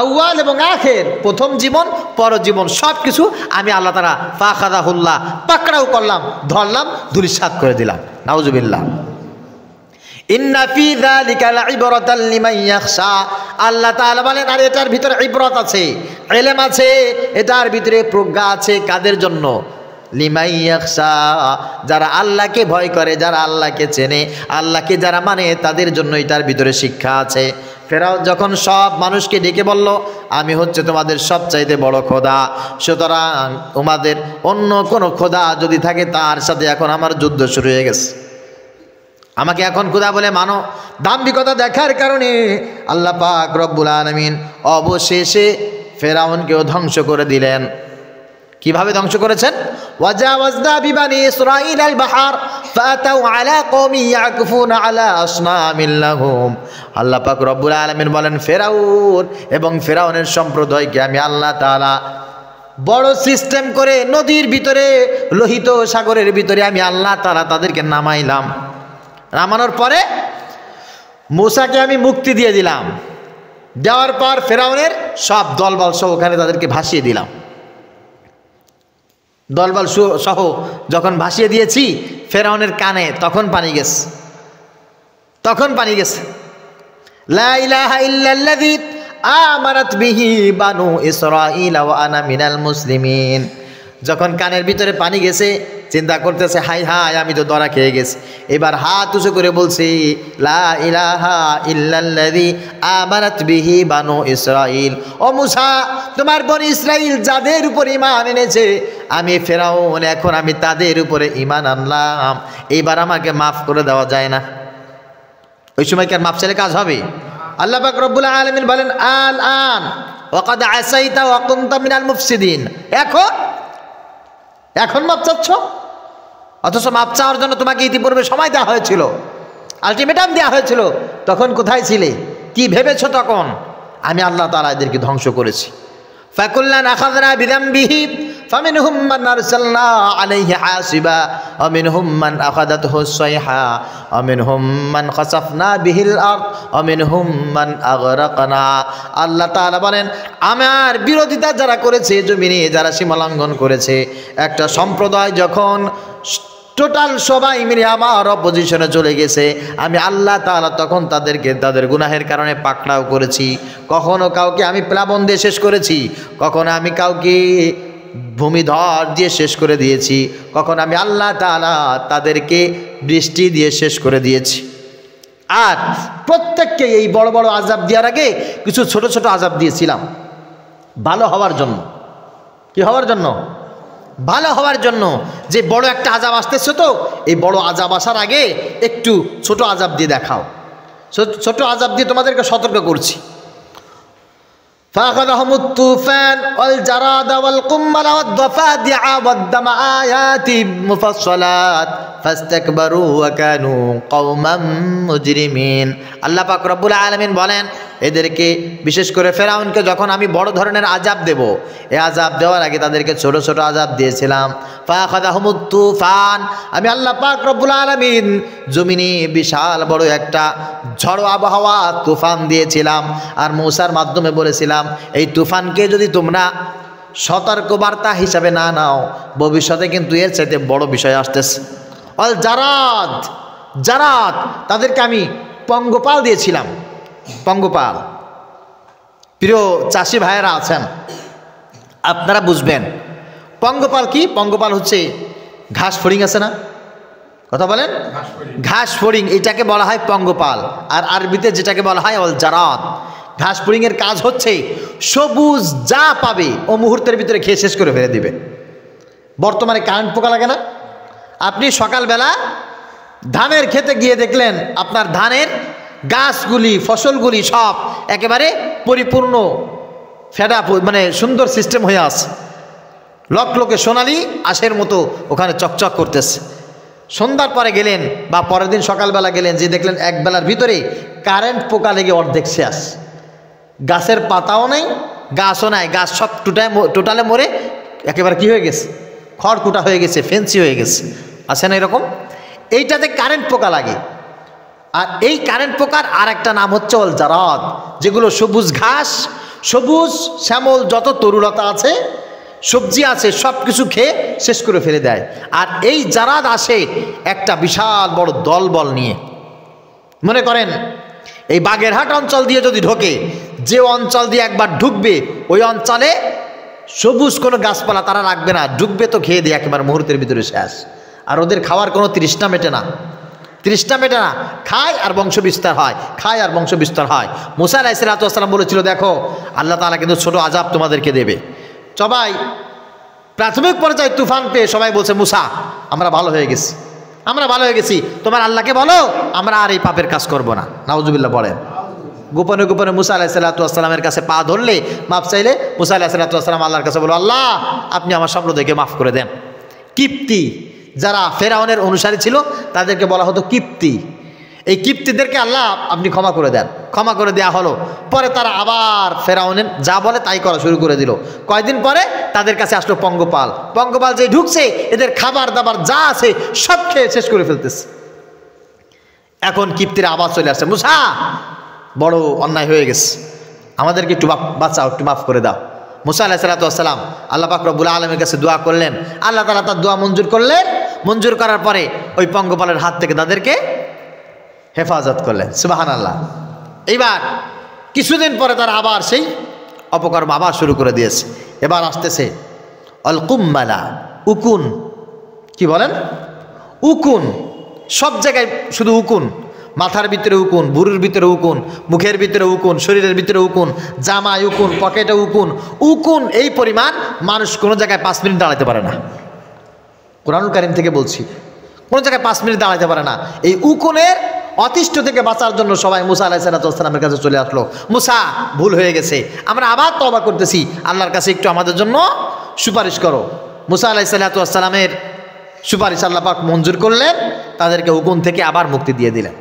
আউয়াল এবং আখির, প্রথম জীবন পরজীবন সব কিছু আমি আল্লাহ তাআলা ফাখাযাহুল্লাহ পাকড়াও করলাম, ধরলাম, ধূলিসাৎ করে দিলাম। নাউজুবিল্লাহ। ইন্না ফি যালিকা লাইবরাতাল লিমান ইয়াখশা। আল্লাহ তাআলা বলেন আর এটার ভিতরে ইবরত আছে, ইলম আছে, এটার ভিতরে প্রজ্ঞা আছে। কাদের জন্য? লিমান ইয়াখশা, যারা আল্লাহকে ভয় করে, যারা আল্লাহকে চেনে, আল্লাহকে যারা মানে, তাদের জন্য এটার ভিতরে শিক্ষা আছে। ফেরাউন যখন সব মানুষকে ডেকে বলল আমি হচ্ছে তোমাদের সবচাইতে বড় খোদা, সুতরাং তোমাদের অন্য কোনো খোদা যদি থাকে তার সাথে এখন আমার যুদ্ধ শুরু হয়ে গেছে, আমাকে এখন খোদা বলে মানো। দাম্ভিকতা দেখার কারণে আল্লাহ পাক রব্বুল আলামিন অবশেষে ফেরাউনকেও ধ্বংস করে দিলেন। কিভাবে ধ্বংস করেছেন? ওয়াজাওয়াজনা বিবানি ইসরাঈল আল বাহর ফাতাউ আলা কওমি ইয়াকুফুনা আলা আসনামিল লাহুম। আল্লাহ পাক রব্বুল আলামিন বলেন ফেরাউন এবং ফেরাউনের সম্প্রদায়কে আমি আল্লাহ তাআলা বড় সিস্টেম করে নদীর ভিতরে, লোহিত সাগরের ভিতরে আমি আল্লাহ তাআলা তাদেরকে নামাইলাম। নামানোর পরে মূসাকে আমি মুক্তি দিয়ে দিলাম, দেওয়ার পর ফেরাউনের সব দলবল সহ ওখানে তাদেরকে ভাসিয়ে দিলাম। দলবল সহ যখন ভাসিয়ে দিয়েছি ফেরাউনের কানে, তখন পানি গেছে, তখন পানি গেছে। লা ইলাহা ইল্লাল্লাযী আমানাত বিহি বানু ইসরাঈল ওয়া আনা মিনাল মুসলিমিন। যখন কানের ভিতরে পানি গেছে চিন্তা করতেছে, হাই হাই আমি তো ধরা খেয়ে গেছি। এবার হাত উঁচু করে বলছি, লা ইলাহা ইল্লাল্লাযী আমানাত বিহি বানু ইসরাঈল। ও মুসা, তোমার বনি ইসরাঈল যাদের উপর ঈমান এনেছে, আমি ফেরাউন এখন আমি তাদের উপরে ঈমান আনলাম, এইবার আমাকে মাফ করে দেওয়া যায় না? ওই সময় কি আর মাফ চাইলে কাজ হবে? আল্লাহ পাক রব্বুল আলামিন বলেন, আল আন ওয়াকাদ আসাইতা ওয়া কুনতা মিনাল মুফসিদিন। এখন মাপ চাচ্ছ, অথচ মাপ চাওয়ার জন্য তোমাকে ইতিপূর্বে সময় দেওয়া হয়েছিল, আলটিমেটাম দেওয়া হয়েছিল। তখন কোথায় ছিলে? কি ভেবেছ তখন? আমি আল্লাহ তাআলা এদেরকে ধ্বংস করেছি। ফাকুল্লান আখাযনা বিযামবিহি ফামিনহুম মান আরসালনা আলাইহি হাসিবা ওয়া মিনহুম মান আখাযাতহু সাইহা ওয়া মিনহুম মান খাসাফনা বিহিল আরদ ওয়া মিনহুম মান আগরাকনা। আল্লাহ তাআলা বলেন, আমার বিরোধিতা যারা করেছে, জমিনে যারা সীমালঙ্ঘন করেছে, একটা সম্প্রদায় যখন টোটাল সবাই মিলে আমার অপোজিশনে চলে গেছে, আমি আল্লাহ তাআলা তখন তাদেরকে তাদের গুনাহের কারণে পাকড়াও করেছি। কখনো কাউকে আমি প্লাবন দিয়ে শেষ করেছি, কখনো আমি কাউকে ভূমিধর দিয়ে শেষ করে দিয়েছি, কখন আমি আল্লাহ তাআলা তাদেরকে বৃষ্টি দিয়ে শেষ করে দিয়েছি। আর প্রত্যেককে এই বড় বড় আযাব দেওয়ার আগে কিছু ছোট ছোট আযাব দিয়েছিলাম ভালো হওয়ার জন্য। কি হওয়ার জন্য? ভালো হওয়ার জন্য। যে বড় একটা আযাব আসতেছে, তো এই বড় আযাব আসার আগে একটু ছোট আযাব দিয়ে দেখাও, ছোট আযাব দিয়ে তোমাদেরকে সতর্ক করছি। فأخذهم الطوفان والجراد والقمل والضفادع والدم آيات مفصلات فاستكبروا وكانوا قوما مجرمين। আল্লাহ পাক রব্বুল আলামিন বলেন, এদেরকে বিশেষ করে ফেরাউনকে যখন আমি বড় ধরনের আযাব দেব, এই আযাব দেওয়ার আগে তাদেরকে ছোট ছোট আযাব দিয়েছিলাম। ফাখাযাহুমুত তুফান, আমি আল্লাহ পাক রব্বুল আলামিন জমিনে বিশাল বড় একটা ঝড়ো আবহাওয়া তুফান দিয়েছিলাম। আর মূসার মাধ্যমে বলেছিলাম, এই তুফানকে যদি তোমরা সতর্কবার্তা হিসাবে না নাও, ভবিষ্যতে কিন্তু এর চাইতে বড় বিষয় আসতেছে। অল জারাদ, জারাদ তাদেরকে আমি পঙ্গপাল দিয়েছিলাম। পঙ্গপাল, প্রিয় চাষি ভাইয়েরা আছেন, আপনারা বুঝবেন পঙ্গপাল কি। পঙ্গপাল হচ্ছে ঘাস ফড়িং আছে না, কথা বলেন, ঘাস ফড়িং, এটাকে বলা হয় পঙ্গপাল। আর আরবিতে যেটাকে বলা হয় অল জারাদ। ঘাস ফড়িংয়ের কাজ হচ্ছে সবুজ যা পাবে ও মুহূর্তের ভিতরে খেয়ে শেষ করে ফেলে দিবে। বর্তমানে কারেন্ট পোকা লাগে না? আপনি সকালবেলা ধানের খেতে গিয়ে দেখলেন আপনার ধানের গাছগুলি, ফসলগুলি সব একেবারে পরিপূর্ণ ফেডা, মানে সুন্দর সিস্টেম হয়ে আছে, লকলকে সোনালি আঁশের মতো ওখানে চকচক করতেছে। সন্ধ্যার পরে গেলেন বা পরের দিন সকালবেলা গেলেন, যে দেখলেন এক বেলার ভিতরে কারেন্ট পোকা লেগে অর্ধেক শেষ। গাছের পাতাও নেই, গাছও নাই, গাছ সব টোটালে মরে একেবারে কি হয়ে গেছে, খড়কুটা হয়ে গেছে, ফেন্সি হয়ে গেছে। আছে না এরকম? এইটাতে কারেন্ট পোকা লাগে। আর এই কারেন্ট পোকার আর একটা নাম হচ্ছে অল জারাদ, যেগুলো সবুজ ঘাস, সবুজ শ্যামল যত তরুলতা আছে, সবজি আছে, সব কিছু খেয়ে শেষ করে ফেলে দেয়। আর এই জারাদ আসে একটা বিশাল বড় দলবল নিয়ে। মনে করেন এই বাগেরহাট অঞ্চল দিয়ে যদি ঢোকে, যে অঞ্চল দিয়ে একবার ঢুকবে ওই অঞ্চলে সবুজ কোনো গাছপালা তারা রাখবে না, ঢুকবে তো খেয়ে দিয়ে একেবারে মুহূর্তের ভিতরে শেষ। আর ওদের খাওয়ার কোনো তৃষ্ণা মেটে না, তৃষ্ণা মেটে না, খায় আর বংশ বিস্তার হয়, খায় আর বংশ বিস্তার হয়। মুসা আলাইহিস সালাম বলেছিল, দেখো আল্লাহ তাআলা কিন্তু ছোট আযাব তোমাদেরকে দেবে। সবাই প্রাথমিক পর্যায়ে তুফান পেয়ে সবাই বলছে, মুসা আমরা ভালো হয়ে গেছি, আমরা ভালো হয়ে গেছি, তোমার আল্লাহকে বলো আমরা আর এই পাপের কাজ করব না। নাউজুবিল্লাহ বলেন। গোপনে গোপনে মুসা আলাইহিস সালামের কাছে পা ধরলে, মাপ চাইলে, মুসা আলাইহিস সালাম আল্লাহর কাছে বলো, আল্লাহ আপনি আমার সম্প্রদায়কে মাফ করে দেন। কিপ্তি যারা ফেরাউনের অনুসারী ছিল তাদেরকে বলা হতো কিপ্তি। এই কিপ্তিদেরকে আল্লাহ আপনি ক্ষমা করে দেন। ক্ষমা করে দেয়া হলো। পরে তারা আবার ফেরাউনের যা বলে তাই করা শুরু করে দিল। কয়েকদিন পরে তাদের কাছে আসলো পঙ্গপাল। পঙ্গপাল যে ঢুকছে এদের খাবার দাবার যা আছে সব খেয়ে শেষ করে ফেলতেছে। এখন কিপ্তিরা আবার চলে আসছে, মুসা বড় অন্যায় হয়ে গেছে, আমাদেরকে একটু বাঁচাও, একটু মাফ করে দাও। মুসা আলাইহিস সালাতু ওয়াস সালাম আল্লাহ পাক রব্বুল আলামিনের কাছে দোয়া করলেন, আল্লাহ তাআলা তার দোয়া মঞ্জুর করলেন। মঞ্জুর করার পরে ওই পঙ্গপালের হাত থেকে তাদেরকে হেফাজত করলেন। সুবহানাল্লাহ। এইবার কিছুদিন পরে তারা আবার সেই অপকর্ম আবার শুরু করে দিয়েছে। এবার আসতেছে আল কুম্মালা, উকুন। কি বলেন? উকুন। সব জায়গায় শুধু উকুন, মাথার ভিতরে উকুন, বুড়ির ভিতরে উকুন, মুখের ভিতরে উকুন, শরীরের ভিতরে উকুন, জামায় উকুন, পকেটে উকুন। উকুন এই পরিমাণ মানুষ কোনো জায়গায় 5 মিনিট দাঁড়াতে পারে না। কোরআনুল কারীম থেকে বলছি, কোনো জায়গায় 5 মিনিট দাঁড়াতে পারে না। এই উকুনের অতিষ্ঠ থেকে বাঁচার জন্য সবাই মুসা আলাইহিস সালাতু ওয়াস সালামের কাছে চলে আসলো। মুসা, ভুল হয়ে গেছে, আমরা আবার তওবা করতেছি, আল্লাহর কাছে একটু আমাদের জন্য সুপারিশ করো। মুসা আলাইহিস সালাতু ওয়াস সালামের সুপারিশ আল্লাহ পাক মঞ্জুর করলেন, তাদেরকে উকুন থেকে আবার মুক্তি দিয়ে দিলেন।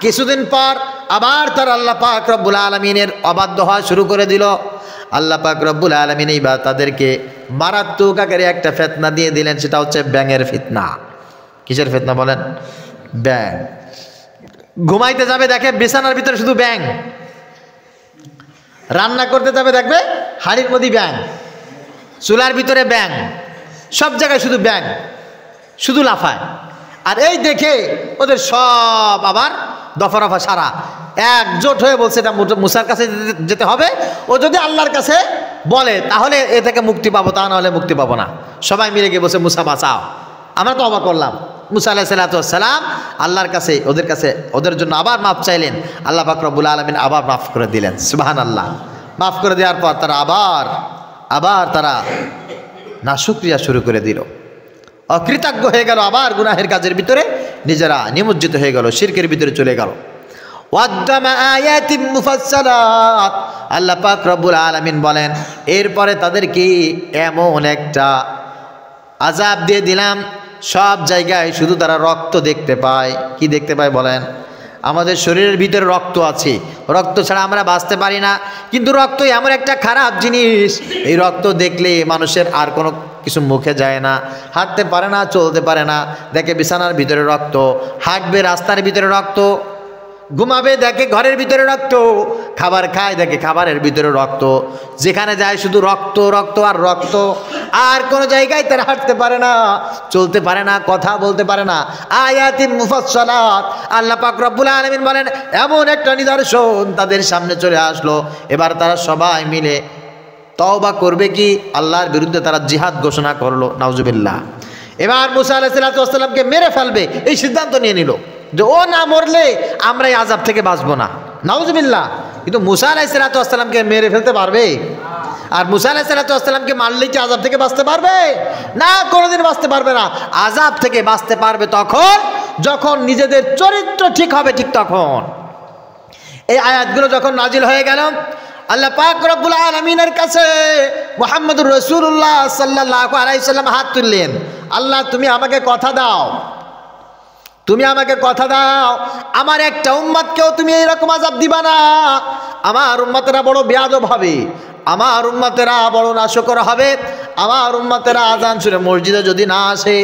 কিছুদিন পর আবার তার আল্লাহ পাক রব্বুল আলামিনের অবাধ্য হওয়া শুরু করে দিল। আল্লাহ পাক রব্বুল আলামিন এইবার তাদেরকে মারাত্মক আকারে একটা ফিতনা দিয়ে দিলেন, সেটা হচ্ছে ব্যাঙের ফিতনা। কিসের ফিতনা বলেন? ব্যাঙ। ঘুমাইতে যাবে দেখে বিছানার ভিতরে শুধু ব্যাঙ, রান্না করতে যাবে দেখবে হাড়ির মধ্যে ব্যাঙ, চুলার ভিতরে ব্যাঙ, সব জায়গায় শুধু ব্যাঙ, শুধু লাফায়। আর এই দেখে ওদের সব আবার দফা রফা সারা একজোট হয়ে বলছে এটা মুসার কাছে যেতে হবে। ও যদি আল্লাহর কাছে বলে তাহলে এ থেকে মুক্তি পাবো, তা না হলে মুক্তি পাবো না। সবাই মিলে গিয়ে বলছে মুসা বাঁচাও, আমরা তো অবাক করলাম। মুসা আলাইহিস সালাতু ওয়াস সালাম আল্লাহর কাছে ওদের জন্য আবার মাফ চাইলেন। আল্লাহ পাক রব্বুল আলামিন আবার মাফ করে দিলেন। সুবহানাল্লাহ। মাফ করে দেওয়ার পর তারা আবার তারা নাশুকরিয়া শুরু করে দিল, অকৃতজ্ঞ হয়ে গেল, আবার গুনাহের কাজের ভিতরে নিজেরা নিমজ্জিত হয়ে গেল, শিরকের ভিতরে চলে গেল। ওয়াদ্দামা আয়াতিম মুফাসসালাত, আল্লাহ পাক রব্বুল আলামিন বলেন এরপরে তাদেরকে এমন একটা আযাব দিয়ে দিলাম, সব জায়গায় শুধু তারা রক্ত দেখতে পায়। কি দেখতে পায় বলেন? আমাদের শরীরের ভিতরে রক্ত আছে, রক্ত ছাড়া আমরা বাঁচতে পারি না, কিন্তু রক্ত এমন একটা খারাপ জিনিস, এই রক্ত দেখলে মানুষের আর কোনো কিছু মুখে যায় না, হাঁটতে পারে না, চলতে পারে না, দেখে বিছানার ভিতরে রক্ত, হাঁটবে রাস্তার ভিতরে রক্ত, ঘুমাবে দেখে ঘরের ভিতরে রক্ত, খাবার খায় দেখে খাবারের ভিতরে রক্ত, যেখানে যায় শুধু রক্ত রক্ত আর রক্ত, আর কোনো জায়গায় তারা হাঁটতে পারে না, চলতে পারে না, কথা বলতে পারে না। আয়াতিন মুফাসসালাত, আল্লাহ পাক রব্বুল আলামিন বলেন এমন একটা নিদর্শন তাদের সামনে চলে আসলো। এবার তারা সবাই মিলে তওবা করবে, কি আল্লাহর বিরুদ্ধে তারা জিহাদ ঘোষণা করলো। নাউজুবিল্লাহ। এবার মুসা আলাইহিস সালাতু ওয়াস সালামকে মেরে ফেলবে এই সিদ্ধান্ত নিয়ে নিল যে ও না মরলে আমরা এই আযাব থেকে বাঁচবো না। নাউজুবিল্লাহ। কিন্তু মুসা আলাইহিস সালাতু ওয়াস সালামকে মেরে ফেলতে পারবে? আর মুসা আলাইহিস সালাতু ওয়াস সালামকে মারলেই কি আযাব থেকে বাঁচতে পারবে? না, কোনোদিন বাঁচতে পারবে না। আযাব থেকে বাঁচতে পারবে তখন যখন নিজেদের চরিত্র ঠিক হবে, ঠিক তখন। এই আয়াতগুলো যখন নাজিল হয়ে গেল, আল্লাহ পাক রব্বুল আলামিনের কাছে মুহাম্মদুর রাসূলুল্লাহ সাল্লাল্লাহু আলাইহি সাল্লাম হাত তুললেন, আল্লাহ তুমি আমাকে কথা দাও, তুমি আমাকে কথা দাও, আমার একটা উম্মতকেও তুমি এইরকম আযাব দিবা না। আমার উম্মতেরা বড় বেয়াদব হবে, আমার উম্মতেরা বড় নাশকর হবে, আমার উম্মতেরা আজান শুনে মসজিদে যদি না আসে,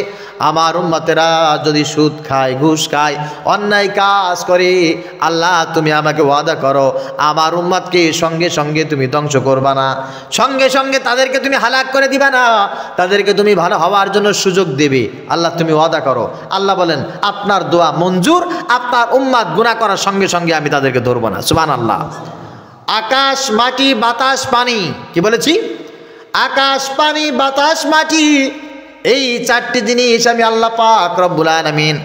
আমার উম্মতেরা যদি সুদ খায়, ঘুষ খায়, অন্যায় কাজ করে, আল্লাহ তুমি আমাকে ওয়াদা করো আমার উম্মতকে সঙ্গে সঙ্গে তুমি ধ্বংস করবা না, সঙ্গে সঙ্গে তাদেরকে তুমি হালাক করে দিবা না, তাদেরকে তুমি ভালো হওয়ার জন্য সুযোগ দেবে, আল্লাহ তুমি ওয়াদা করো। আল্লাহ বলেন আপনার দোয়া মঞ্জুর, আপনার উম্মত গুনাহ করার সঙ্গে সঙ্গে আমি তাদেরকে ধরবো না। সুবহানাল্লাহ। আকাশ মাটি বাতাস পানি, কি বলেছি? আকাশ পানি বাতাস মাটি, এই চারটি জিনিস আমি আল্লাহ পাক রব্বুল আলামিন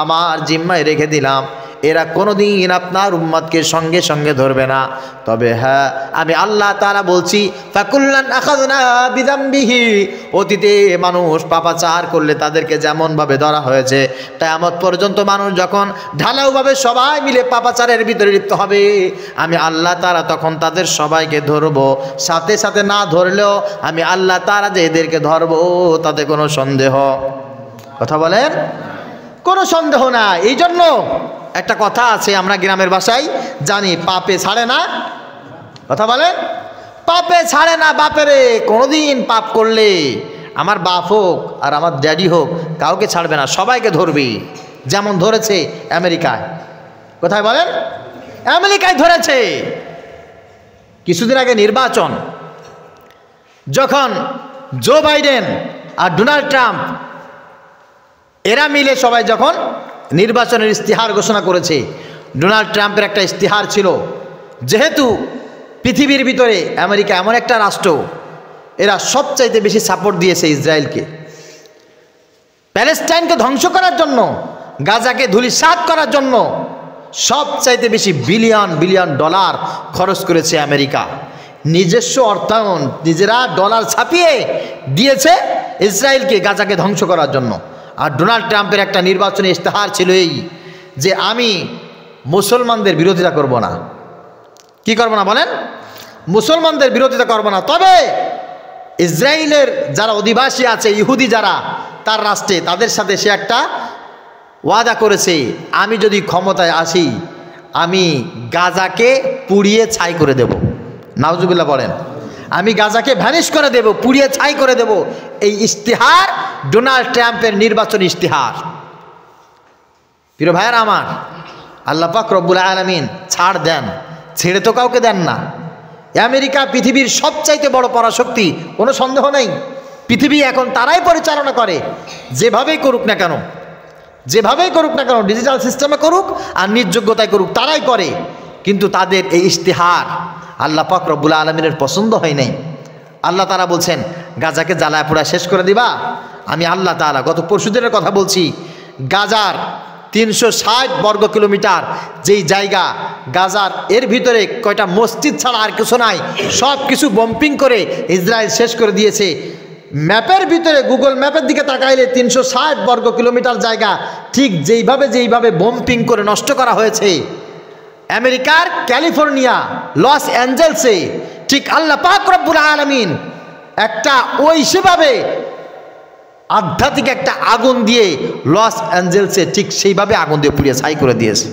আমার জিম্মায় রেখে দিলাম, এরা কোনোদিন আপনার উম্মতকে সঙ্গে সঙ্গে ধরবে না। তবে হ্যাঁ, আমি আল্লাহ তাআলা বলছি ফাকুল্লান আখাযনা বিযামবিহি, অতীতে মানুষ পাপাচার করলে তাদেরকে যেমনভাবে ধরা হয়েছে, কিয়ামত পর্যন্ত মানুষ যখন ঢালাওভাবে সবাই মিলে পাপাচারের ভিতরে লিপ্ত হবে, আমি আল্লাহ তাআলা তখন তাদের সবাইকে ধরবো। সাথে সাথে না ধরলেও আমি আল্লাহ তাআলা যে এদেরকে ধরবো তাতে কোনো সন্দেহ, কথা বলেন, কোনো সন্দেহ না। এই জন্য একটা কথা আছে, আমরা গ্রামের ভাষায় জানি, পাপে ছাড়ে না, কথা বলেন, পাপে ছাড়ে না বাপেরে। কোনোদিন পাপ করলে আমার বাপ হোক আর আমার ড্যাডি হোক কাউকে ছাড়বে না, সবাইকে ধরবি। যেমন ধরেছে আমেরিকায়, কোথায় বলেন? আমেরিকায় ধরেছে। কিছুদিন আগে নির্বাচন, যখন জো বাইডেন আর ডোনাল্ড ট্রাম্প এরা মিলে সবাই যখন নির্বাচনের ইস্তিহার ঘোষণা করেছে, ডোনাল্ড ট্রাম্পের একটা ইস্তিহার ছিল, যেহেতু পৃথিবীর ভিতরে আমেরিকা এমন একটা রাষ্ট্র, এরা সবচাইতে বেশি সাপোর্ট দিয়েছে ইসরায়েলকে, প্যালেস্টাইনকে ধ্বংস করার জন্য, গাজাকে ধূলিসাৎ করার জন্য সবচাইতে বেশি বিলিয়ন বিলিয়ন ডলার খরচ করেছে আমেরিকা। নিজস্ব অর্থায়ন, নিজেরা ডলার ছাপিয়ে দিয়েছে ইসরায়েলকে গাজাকে ধ্বংস করার জন্য। আর ডোনাল্ড ট্রাম্পের একটা নির্বাচনী ইস্তেহার ছিল এই, যে আমি মুসলমানদের বিরোধিতা করব না। কি করব না বলেন? মুসলমানদের বিরোধিতা করব না, তবে ইসরায়েলের যারা অধিবাসী আছে, ইহুদি যারা তার রাষ্ট্রে, তাদের সাথে সে একটা ওয়াদা করেছে, আমি যদি ক্ষমতায় আসি আমি গাজাকে পুড়িয়ে ছাই করে দেব। নাউজুবিল্লাহ বলেন। আমি গাজাকে ভ্যানিশ করে দেব, পুড়িয়ে ছাই করে দেব। এই ইস্তিহার ডোনাল্ড ট্রাম্পের নির্বাচনী ইস্তিহার। প্রিয় ভাইয়েরা আমার, আল্লাহ পাক রব্বুল আলামিন ছাড় দেন, ছেড়ে তো কাউকে দেন না। আমেরিকা পৃথিবীর সবচাইতে বড় পরাশক্তি, কোনো সন্দেহ নেই। পৃথিবী এখন তারাই পরিচালনা করে, যেভাবেই করুক না কেন, যেভাবেই করুক না কেন, ডিজিটাল সিস্টেমে করুক আর নিজ যোগ্যতায় করুক, তারাই করে। কিন্তু তাদের এই ইস্তিহার আল্লাহ পাক রব্বুল আলামিনের পছন্দ হয় নাই। আল্লাহ তাআলা বলছেন, গাজাকে জ্বালায় পোড়া শেষ করে দিবা। আমি আল্লাহ তাআলা গত পরশুদিনের কথা বলছি, গাজার 360 বর্গ কিলোমিটার যেই জায়গা, গাজার এর ভিতরে কয়টা মসজিদ ছাড়া আর কিছু নাই, সব কিছু বম্পিং করে ইসরায়েল শেষ করে দিয়েছে। ম্যাপের ভিতরে, গুগল ম্যাপের দিকে তাকাইলে 360 বর্গ কিলোমিটার জায়গা ঠিক যেইভাবে বম্পিং করে নষ্ট করা হয়েছে আমেরিকার ক্যালিফোর্নিয়া লস অ্যাঞ্জেলসে, ঠিক আল্লাহ পাক রব্বুল আলামিন একটা ওই সেভাবে আধ্যাত্মিক একটা আগুন দিয়ে লস অ্যাঞ্জেলসে ঠিক সেইভাবে আগুন দিয়ে পুড়িয়ে ছাই করে দিয়েছে।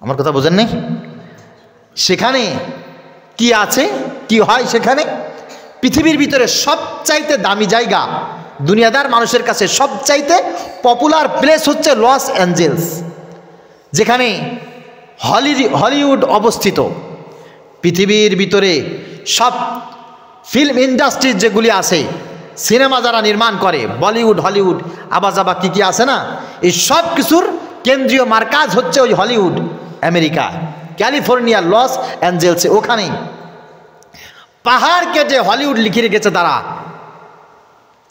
আমার কথা বোঝেন নাই? সেখানে কি আছে, কি হয় সেখানে? পৃথিবীর ভিতরে সবচাইতে দামি জায়গা, দুনিয়াদার মানুষের কাছে সবচাইতে পপুলার প্লেস হচ্ছে লস অ্যাঞ্জেলস, যেখানে হলিউড অবস্থিত। পৃথিবীর ভিতরে সব ফিল্ম ইন্ডাস্ট্রি যেগুলি আছে, সিনেমা যারা নির্মাণ করে, বলিউড হলিউড আবাজাবা কি কি আছে না, এই সব কিছুর কেন্দ্রীয় মার্কাজ হচ্ছে ওই হলিউড, আমেরিকা ক্যালিফোর্নিয়া লস অ্যাঞ্জেলসে। ওখানেই পাহাড় কেটে হলিউড লিখে রেখেছে তারা।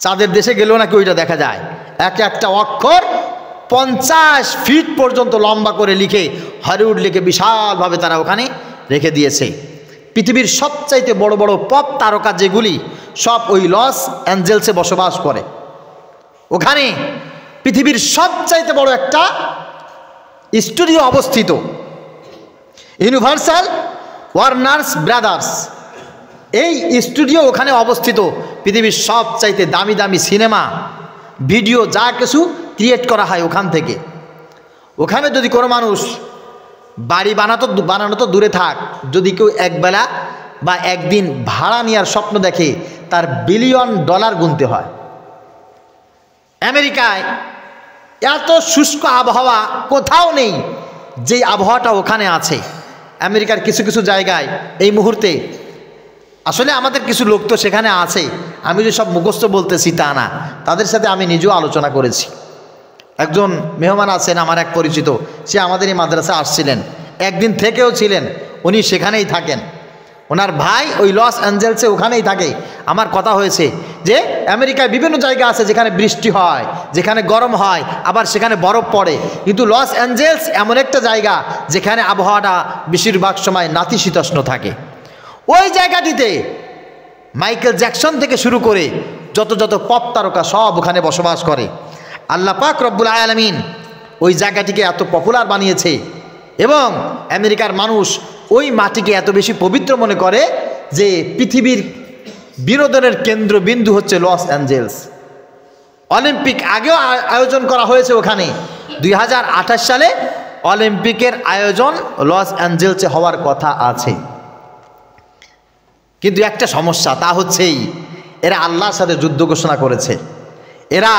চাঁদের দেশে গেলেও নাকি ওইটা দেখা যায়। একটা অক্ষর 50 ফিট পর্যন্ত লম্বা করে লিখে হলিউড লিখে বিশালভাবে তারা ওখানে রেখে দিয়েছে। পৃথিবীর সবচাইতে বড় বড় পপ তারকা যেগুলি সব ওই লস অ্যাঞ্জেলসে বসবাস করে। ওখানে পৃথিবীর সবচাইতে বড় একটা স্টুডিও অবস্থিত, ইউনিভার্সাল ওয়ার্নার্স ব্রাদার্স। এই স্টুডিও ওখানে অবস্থিত। পৃথিবীর সবচাইতে দামি দামি সিনেমা, ভিডিও যা কিছু ক্রিয়েট করা হয় ওখান থেকে। ওখানে যদি কোনো মানুষ বাড়ি বানানো তো দূরে থাক, যদি কেউ একবেলা বা একদিন ভাড়া নেওয়ার স্বপ্ন দেখে, তার বিলিয়ন ডলার গুনতে হয়। আমেরিকায় এত শুষ্ক আবহাওয়া কোথাও নেই, যেই আবহাওয়াটা ওখানে আছে। আমেরিকার কিছু কিছু জায়গায় এই মুহূর্তে, আসলে আমাদের কিছু লোক তো সেখানে আছে, আমি যে সব মুখস্থ বলতেছি তা না, তাদের সাথে আমি নিজেও আলোচনা করেছি। একজন মেহমান আছেন আমার এক পরিচিত, সে আমাদের এই মাদ্রাসায় আসছিলেন, একদিন থেকেও ছিলেন, উনি সেখানেই থাকেন। ওনার ভাই ওই লস অ্যাঞ্জেলসে ওখানেই থাকে। আমার কথা হয়েছে যে আমেরিকায় বিভিন্ন জায়গা আছে যেখানে বৃষ্টি হয়, যেখানে গরম হয়, আবার সেখানে বরফ পড়ে, কিন্তু লস অ্যাঞ্জেলস এমন একটা জায়গা যেখানে আবহাওয়াটা বেশিরভাগ সময় নাতিশীতোষ্ণ থাকে। ওই জায়গাটিতে মাইকেল জ্যাকসন থেকে শুরু করে যত যত পপ তারকা সব ওখানে বসবাস করে। আল্লাহ পাক রব্বুল আলামিন ওই জায়গাটিকে এত পপুলার বানিয়েছে এবং আমেরিকার মানুষ ওই মাটিকে এত বেশি পবিত্র মনে করে যে পৃথিবীর বিনোদনের কেন্দ্রবিন্দু হচ্ছে লস অ্যাঞ্জেলস। অলিম্পিক আগেও আয়োজন করা হয়েছে ওখানে। 2028 সালে অলিম্পিকের আয়োজন লস অ্যাঞ্জেলসে হওয়ার কথা আছে, কিন্তু একটা সমস্যা, তা হচ্ছেই এরা আল্লাহর সাথে যুদ্ধ ঘোষণা করেছে। এরা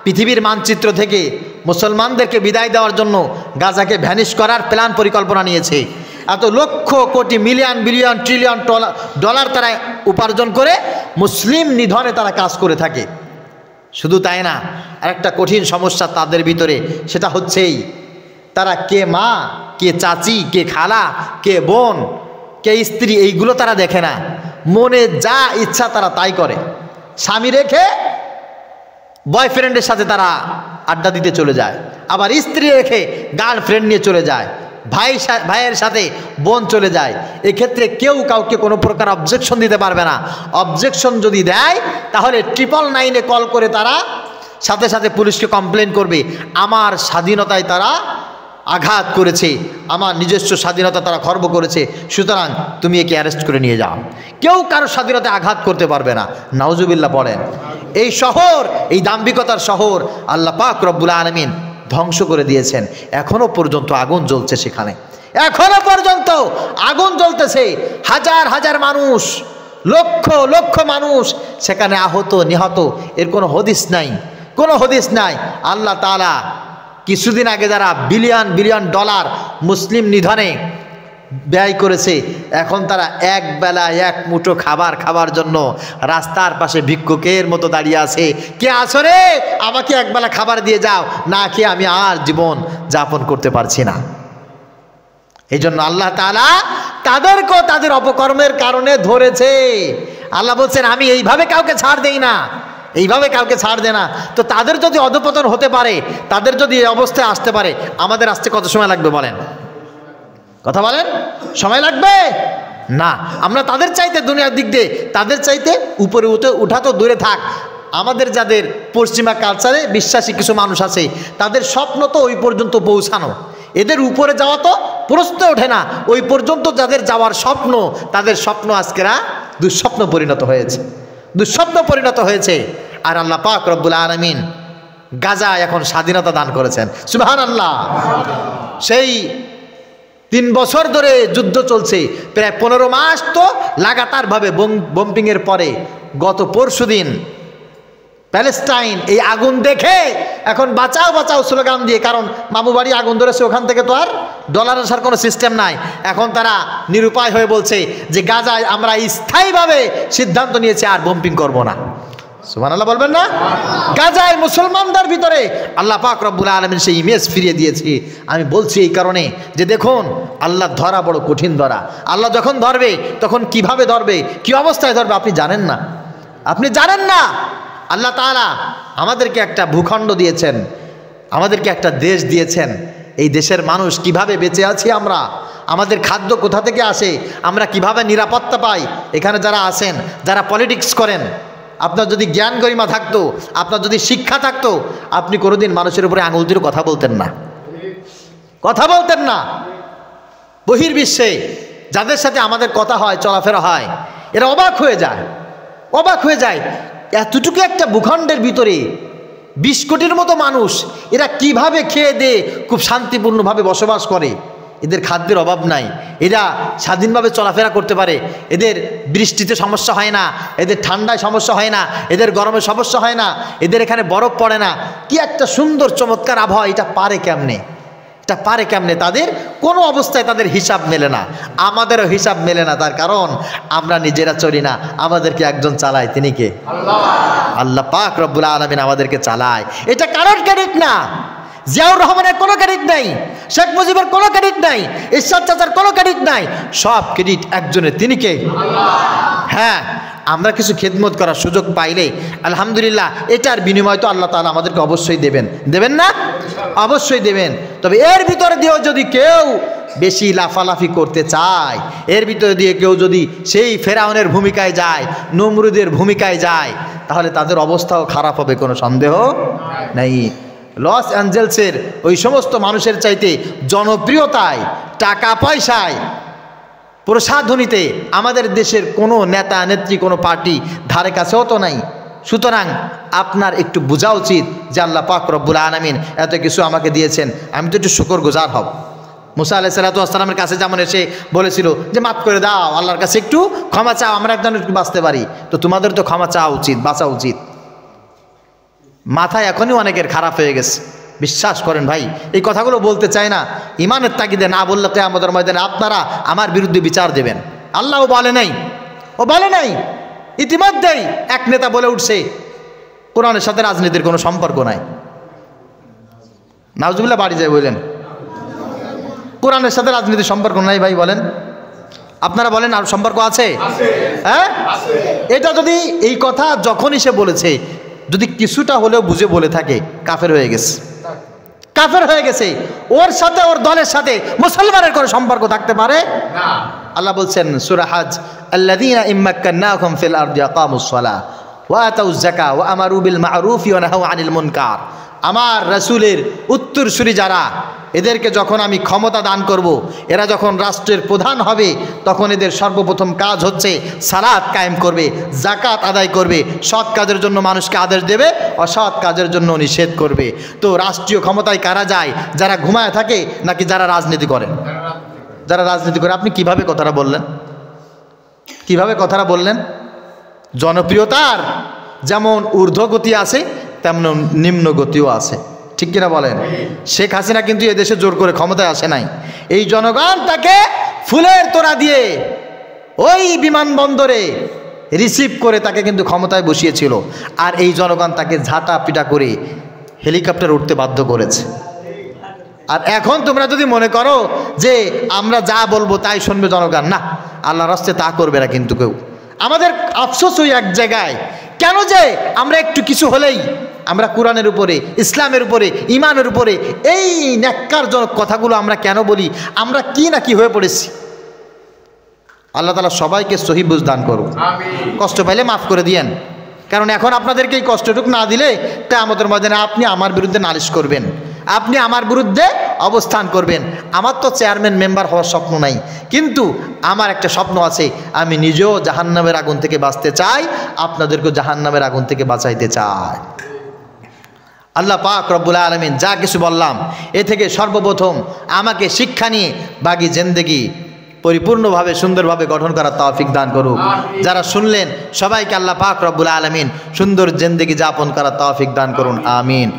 পৃথিবীর মানচিত্র থেকে মুসলমানদেরকে বিদায় দেওয়ার জন্য গাজাকে ভ্যানিশ করার প্ল্যান পরিকল্পনা নিয়েছে। এত lakh crore million billion trillion dollar তারা উপার্জন করে মুসলিম নিধনে তারা কাজ করে থাকে। শুধু তাই না, আরেকটা কঠিন সমস্যা তাদের ভিতরে, সেটা হচ্ছেই তারা কে মা, কে চাচি, কে খালা, কে বোন, কে স্ত্রী, এইগুলো তারা দেখে না। মনে যা ইচ্ছা তারা তাই করে। স্বামী রেখে বয়ফ্রেন্ডের সাথে তারা আড্ডা দিতে চলে যায়, আবার স্ত্রী রেখে গার্লফ্রেন্ড নিয়ে চলে যায়, ভাইয়ের সাথে বোন চলে যায়। এক্ষেত্রে কেউ কাউকে কোনো প্রকার অবজেকশন দিতে পারবে না। অবজেকশন যদি দেয় তাহলে 999-এ কল করে তারা সাথে সাথে পুলিশকে কমপ্লেন করবে, আমার স্বাধীনতায় তারা আঘাত করেছে, আমার নিজস্ব স্বাধীনতা তারা খর্ব করেছে, সুতরাং তুমি একে অ্যারেস্ট করে নিয়ে যাও। কেউ কারো স্বাধীনতায় আঘাত করতে পারবে না। নাউজুবিল্লাহ পড়েন। এই শহর, এই দাম্ভিকতার শহর আল্লাহ পাক রব্বুল আলামিন ধ্বংস করে দিয়েছেন। এখনো পর্যন্ত আগুন জ্বলছে সেখানে, এখনো পর্যন্ত আগুন জ্বলতেছে। হাজার হাজার মানুষ, লক্ষ লক্ষ মানুষ সেখানে আহত নিহত, এর কোনো হদিস নাই, কোনো হদিস নাই। আল্লাহ তাআলা কিছুদিন আগে যারা বিলিয়ন বিলিয়ন ডলার মুসলিম নিধনে ব্যয় করেছে, এখন তারা এক বেলা এক মুঠো খাবার খাবার জন্য রাস্তার পাশে ভিক্ষুকের মতো দাঁড়িয়ে আছে। কে আছো রে, আমাকে এক বেলা খাবার দিয়ে যাও, না খেয়ে আমি আর জীবন যাপন করতে পারছি না। এই জন্য আল্লাহ তাআলা তাদেরকেও তাদের অপকর্মের কারণে ধরেছে। আল্লাহ বলছেন আমি এইভাবে কাউকে ছাড় দেই না, এইভাবে কাউকে ছাড় দে না। তো তাদের যদি অধপতন হতে পারে, তাদের যদি এই অবস্থায় আসতে পারে, আমাদের আসতে কত সময় লাগবে বলেন? কথা বলেন, সময় লাগবে না। আমরা তাদের চাইতে দুনিয়ার দিক দিয়ে তাদের চাইতে উপরে উঠা তো দূরে থাক, আমাদের যাদের পশ্চিমা কালচারে বিশ্বাসী কিছু মানুষ আছে, তাদের স্বপ্ন তো ওই পর্যন্ত পৌঁছানো, এদের উপরে যাওয়া তো প্রশ্ন ওঠে না। ওই পর্যন্ত যাদের যাওয়ার স্বপ্ন, তাদের স্বপ্ন আজকেরা দুঃস্বপ্ন পরিণত হয়েছে, দুঃস্বপ্ন পরিণত হয়েছে। আর আল্লাহ পাক রব্বুল আলামিন গাজায় এখন স্বাধীনতা দান করেছেন, সুবহানাল্লাহ। সেই 3 বছর ধরে যুদ্ধ চলছে, প্রায় 15 মাস তো লাগাতারভাবে বম্পিংয়ের পরে গত পরশুদিন প্যালেস্টাইন এই আগুন দেখে এখন বাঁচাও বাঁচাও স্লোগান দিয়ে, কারণ মামু বাড়ি আগুন ধরেছে, ওখান থেকে তো আর ডলার আসার কোনো সিস্টেম নাই। এখন তারা নিরুপায় হয়ে বলছে যে গাজায় আমরা স্থায়ীভাবে সিদ্ধান্ত নিয়েছি আর বম্পিং করব না। সুবহানাল্লাহ বলবেন না? গাজায় মুসলমানদের ভিতরে আল্লাহ পাক রব্বুল আলামিন সেই ইমেজ ফিরিয়ে দিয়েছে। আমি বলছি এই কারণে যে দেখুন, আল্লাহ ধরা বড় কঠিন ধরা। আল্লাহ যখন ধরবে তখন কিভাবে ধরবে, কি অবস্থায় ধরবে আপনি জানেন না, আপনি জানেন না। আল্লাহ তাআলা আমাদেরকে একটা ভূখণ্ড দিয়েছেন, আমাদেরকে একটা দেশ দিয়েছেন। এই দেশের মানুষ কিভাবে বেঁচে আছি আমরা, আমাদের খাদ্য কোথা থেকে আসে, আমরা কিভাবে নিরাপত্তা পাই, এখানে যারা আছেন, যারা পলিটিক্স করেন, আপনার যদি জ্ঞান গরিমা থাকতো, আপনার যদি শিক্ষা থাকতো, আপনি কোনোদিন মানুষের উপরে আঙুল দিয়ে কথা বলতেন না, কথা বলতেন না। বহির্বিশ্বে যাদের সাথে আমাদের কথা হয়, চলাফেরা হয়, এরা অবাক হয়ে যায়, অবাক হয়ে যায়। এতটুকু একটা ভূখণ্ডের ভিতরে 20 কোটির মতো মানুষ, এরা কিভাবে খেয়ে দিয়ে খুব শান্তিপূর্ণভাবে বসবাস করে, এদের খাদ্যের অভাব নাই, এরা স্বাধীনভাবে চলাফেরা করতে পারে, এদের বৃষ্টিতে সমস্যা হয় না, এদের ঠান্ডায় সমস্যা হয় না, এদের গরমে সমস্যা হয় না, এদের এখানে বরফ পড়ে না। কি একটা সুন্দর চমৎকার আবহাওয়া, এটা পারে কেমনে, এটা পারে কেমনে? তাদের কোনো অবস্থায় তাদের হিসাব মেলে না, আমাদেরও হিসাব মেলে না। তার কারণ আমরা নিজেরা চলি না, আমাদেরকে একজন চালায়, তিনি কে? আল্লাহ। আল্লাহ পাক রব্বুল আলামিন আমাদেরকে চালায়। এটা কারোর ক্রেডিট না, জিয়াউর রহমানের কোনো ক্রেডিট নাই, শেখ মুজিবের কোনো ক্রেডিট নাই, ঈশ্বর চাচার কোনো ক্রেডিট নাই, সব ক্রেডিট একজনের, তিনি কে? আল্লাহ। হ্যাঁ, আমরা কিছু খেদমত করার সুযোগ পাইলে আলহামদুলিল্লাহ, এটার বিনিময় তো আল্লাহ তাআলা আমাদেরকে অবশ্যই দেবেন, দেবেন না? অবশ্যই দেবেন। তবে এর ভিতরে দিয়েও যদি কেউ বেশি লাফালাফি করতে চায়, এর ভিতরে দিয়ে কেউ যদি সেই ফেরাউনের ভূমিকায় যায়, নমরুদের ভূমিকায় যায়, তাহলে তাদের অবস্থাও খারাপ হবে, কোনো সন্দেহ নেই। লস অ্যাঞ্জেলসের ওই সমস্ত মানুষের চাইতে জনপ্রিয়তায়, টাকা পয়সায়, প্রসাধনীতে আমাদের দেশের কোনো নেতা নেত্রী, কোনো পার্টি ধারে কাছেও তো নাই। সুতরাং আপনার একটু বোঝা উচিত যে আল্লাহ পাক রব্বুল আলামিন এত কিছু আমাকে দিয়েছেন, আমি তো একটু শুকরগুজার হব। মুসা আলাইহিস সালাতু ওয়াস সালামের কাছে যেমন এসে বলেছিল যে মাফ করে দাও, আল্লাহর কাছে একটু ক্ষমা চাও, আমরা একজন একটু বাঁচতে পারি। তো তোমাদের তো ক্ষমা চাওয়া উচিত, বাঁচা উচিত। মাথায় এখনই অনেকের খারাপ হয়ে গেছে, বিশ্বাস করেন ভাই, এই কথাগুলো বলতে চাই না, ইমানের তাগিদে না বললে কিয়ামতের ময়দানে আপনারা আমার বিরুদ্ধে বিচার দেবেন। আল্লাহও বলে নাই, ও বলে নাই, ইতিমধ্যেই এক নেতা বলে উঠছে কোরআনের সাথে রাজনীতির কোনো সম্পর্ক নাই। নাউজুবিল্লাহ বাড়ি যায় বললেন কোরআনের সাথে রাজনীতির সম্পর্ক নাই ভাই, বলেন আপনারা বলেন আর সম্পর্ক আছে? হ্যাঁ, এটা যদি এই কথা যখনই সে বলেছে যদি কিছুটা হলেও বুঝে বলে থাকে কাফের হয়ে গেছে, কাফের হয়ে গেছে। ওর সাথে ওর দলের সাথে মুসলমানের কোনো সম্পর্ক থাকতে পারে না। আল্লাহ বলছেন সূরা হজ, আল্লাযীনা ইম্মাক্কান্নাহুম ফিল আরদি আকামুস সালাহ ওয়া আতাউয যাকাহ ওয়া আমারু বিল মা'রুফি ওয়া নাহাউ আনিল মুনকার। আমার রাসূলের উত্তরসূরি যারা, এদেরকে যখন আমি ক্ষমতা দান করব, এরা যখন রাষ্ট্রের প্রধান হবে, তখন এদের সর্বপ্রথম কাজ হচ্ছে সালাত কায়েম করবে, যাকাত আদায় করবে, সৎ কাজের জন্য মানুষকে আদেশ দেবে, অসৎ কাজের জন্য নিষেধ করবে। তো রাষ্ট্রীয় ক্ষমতায় কারা যায়? যারা ঘুমায় থাকে নাকি যারা রাজনীতি করে? যারা রাজনীতি করে। আপনি কিভাবে কথাটা বললেন? কিভাবে কথাটা বললেন? জনপ্রিয়তার যেমন ঊর্ধ্বগতি আছে তেমন নিম্ন গতিও আছে, ঠিক কিনা বলেন? শেখ হাসিনা কিন্তু এদেশে জোর করে ক্ষমতায় আসে নাই, এই জনগণ তাকে ফুলের তোড়া দিয়ে ওই বিমানবন্দরে রিসিভ করে তাকে কিন্তু ক্ষমতায় বসিয়েছিল, আর এই জনগণ তাকে ঝাঁটা পিটা করে হেলিকপ্টার উঠতে বাধ্য করেছে। আর এখন তোমরা যদি মনে করো যে আমরা যা বলবো তাই শুনবে জনগণ, না, আল্লাহর রাস্তে তা করবে না কিন্তু কেউ। আমাদের আফসোস ওই এক জায়গায়, কেন যে আমরা একটু কিছু হলেই আমরা কোরআনের উপরে, ইসলামের উপরে, ইমানের উপরে এই ন্যাক্কারজনক কথাগুলো আমরা কেন বলি? আমরা কি না কি হয়ে পড়েছি। আল্লাহ তাআলা সবাইকে সহি বুঝ দান করুন, কষ্ট পাইলে মাফ করে দিয়েন। কারণ এখন আপনাদেরকে এই কষ্টটুকু না দিলে কিয়ামতের ময়দানে আপনি আমার বিরুদ্ধে নালিশ করবেন, আপনি আমার বিরুদ্ধে অবস্থান করবেন। আমার তো চেয়ারম্যান মেম্বার হওয়ার স্বপ্ন নাই, কিন্তু আমার একটা স্বপ্ন আছে, আমি নিজেও জাহান্নামের আগুন থেকে বাঁচতে চাই, আপনাদেরকেও জাহান্নামের আগুন থেকে বাঁচাইতে চাই। আল্লাহ পাক রব্বুল আলামিন যা কিছু বললাম এ থেকে সর্বপ্রথম আমাকে শিক্ষা নিয়ে বাকি জিন্দেগি পরিপূর্ণভাবে সুন্দরভাবে গঠন করার তৌফিক দান করুক। যারা শুনলেন সবাইকে আল্লাহ পাক রব্বুল আলামিন সুন্দর জিন্দেগি যাপন করার তৌফিক দান করুন, আমিন।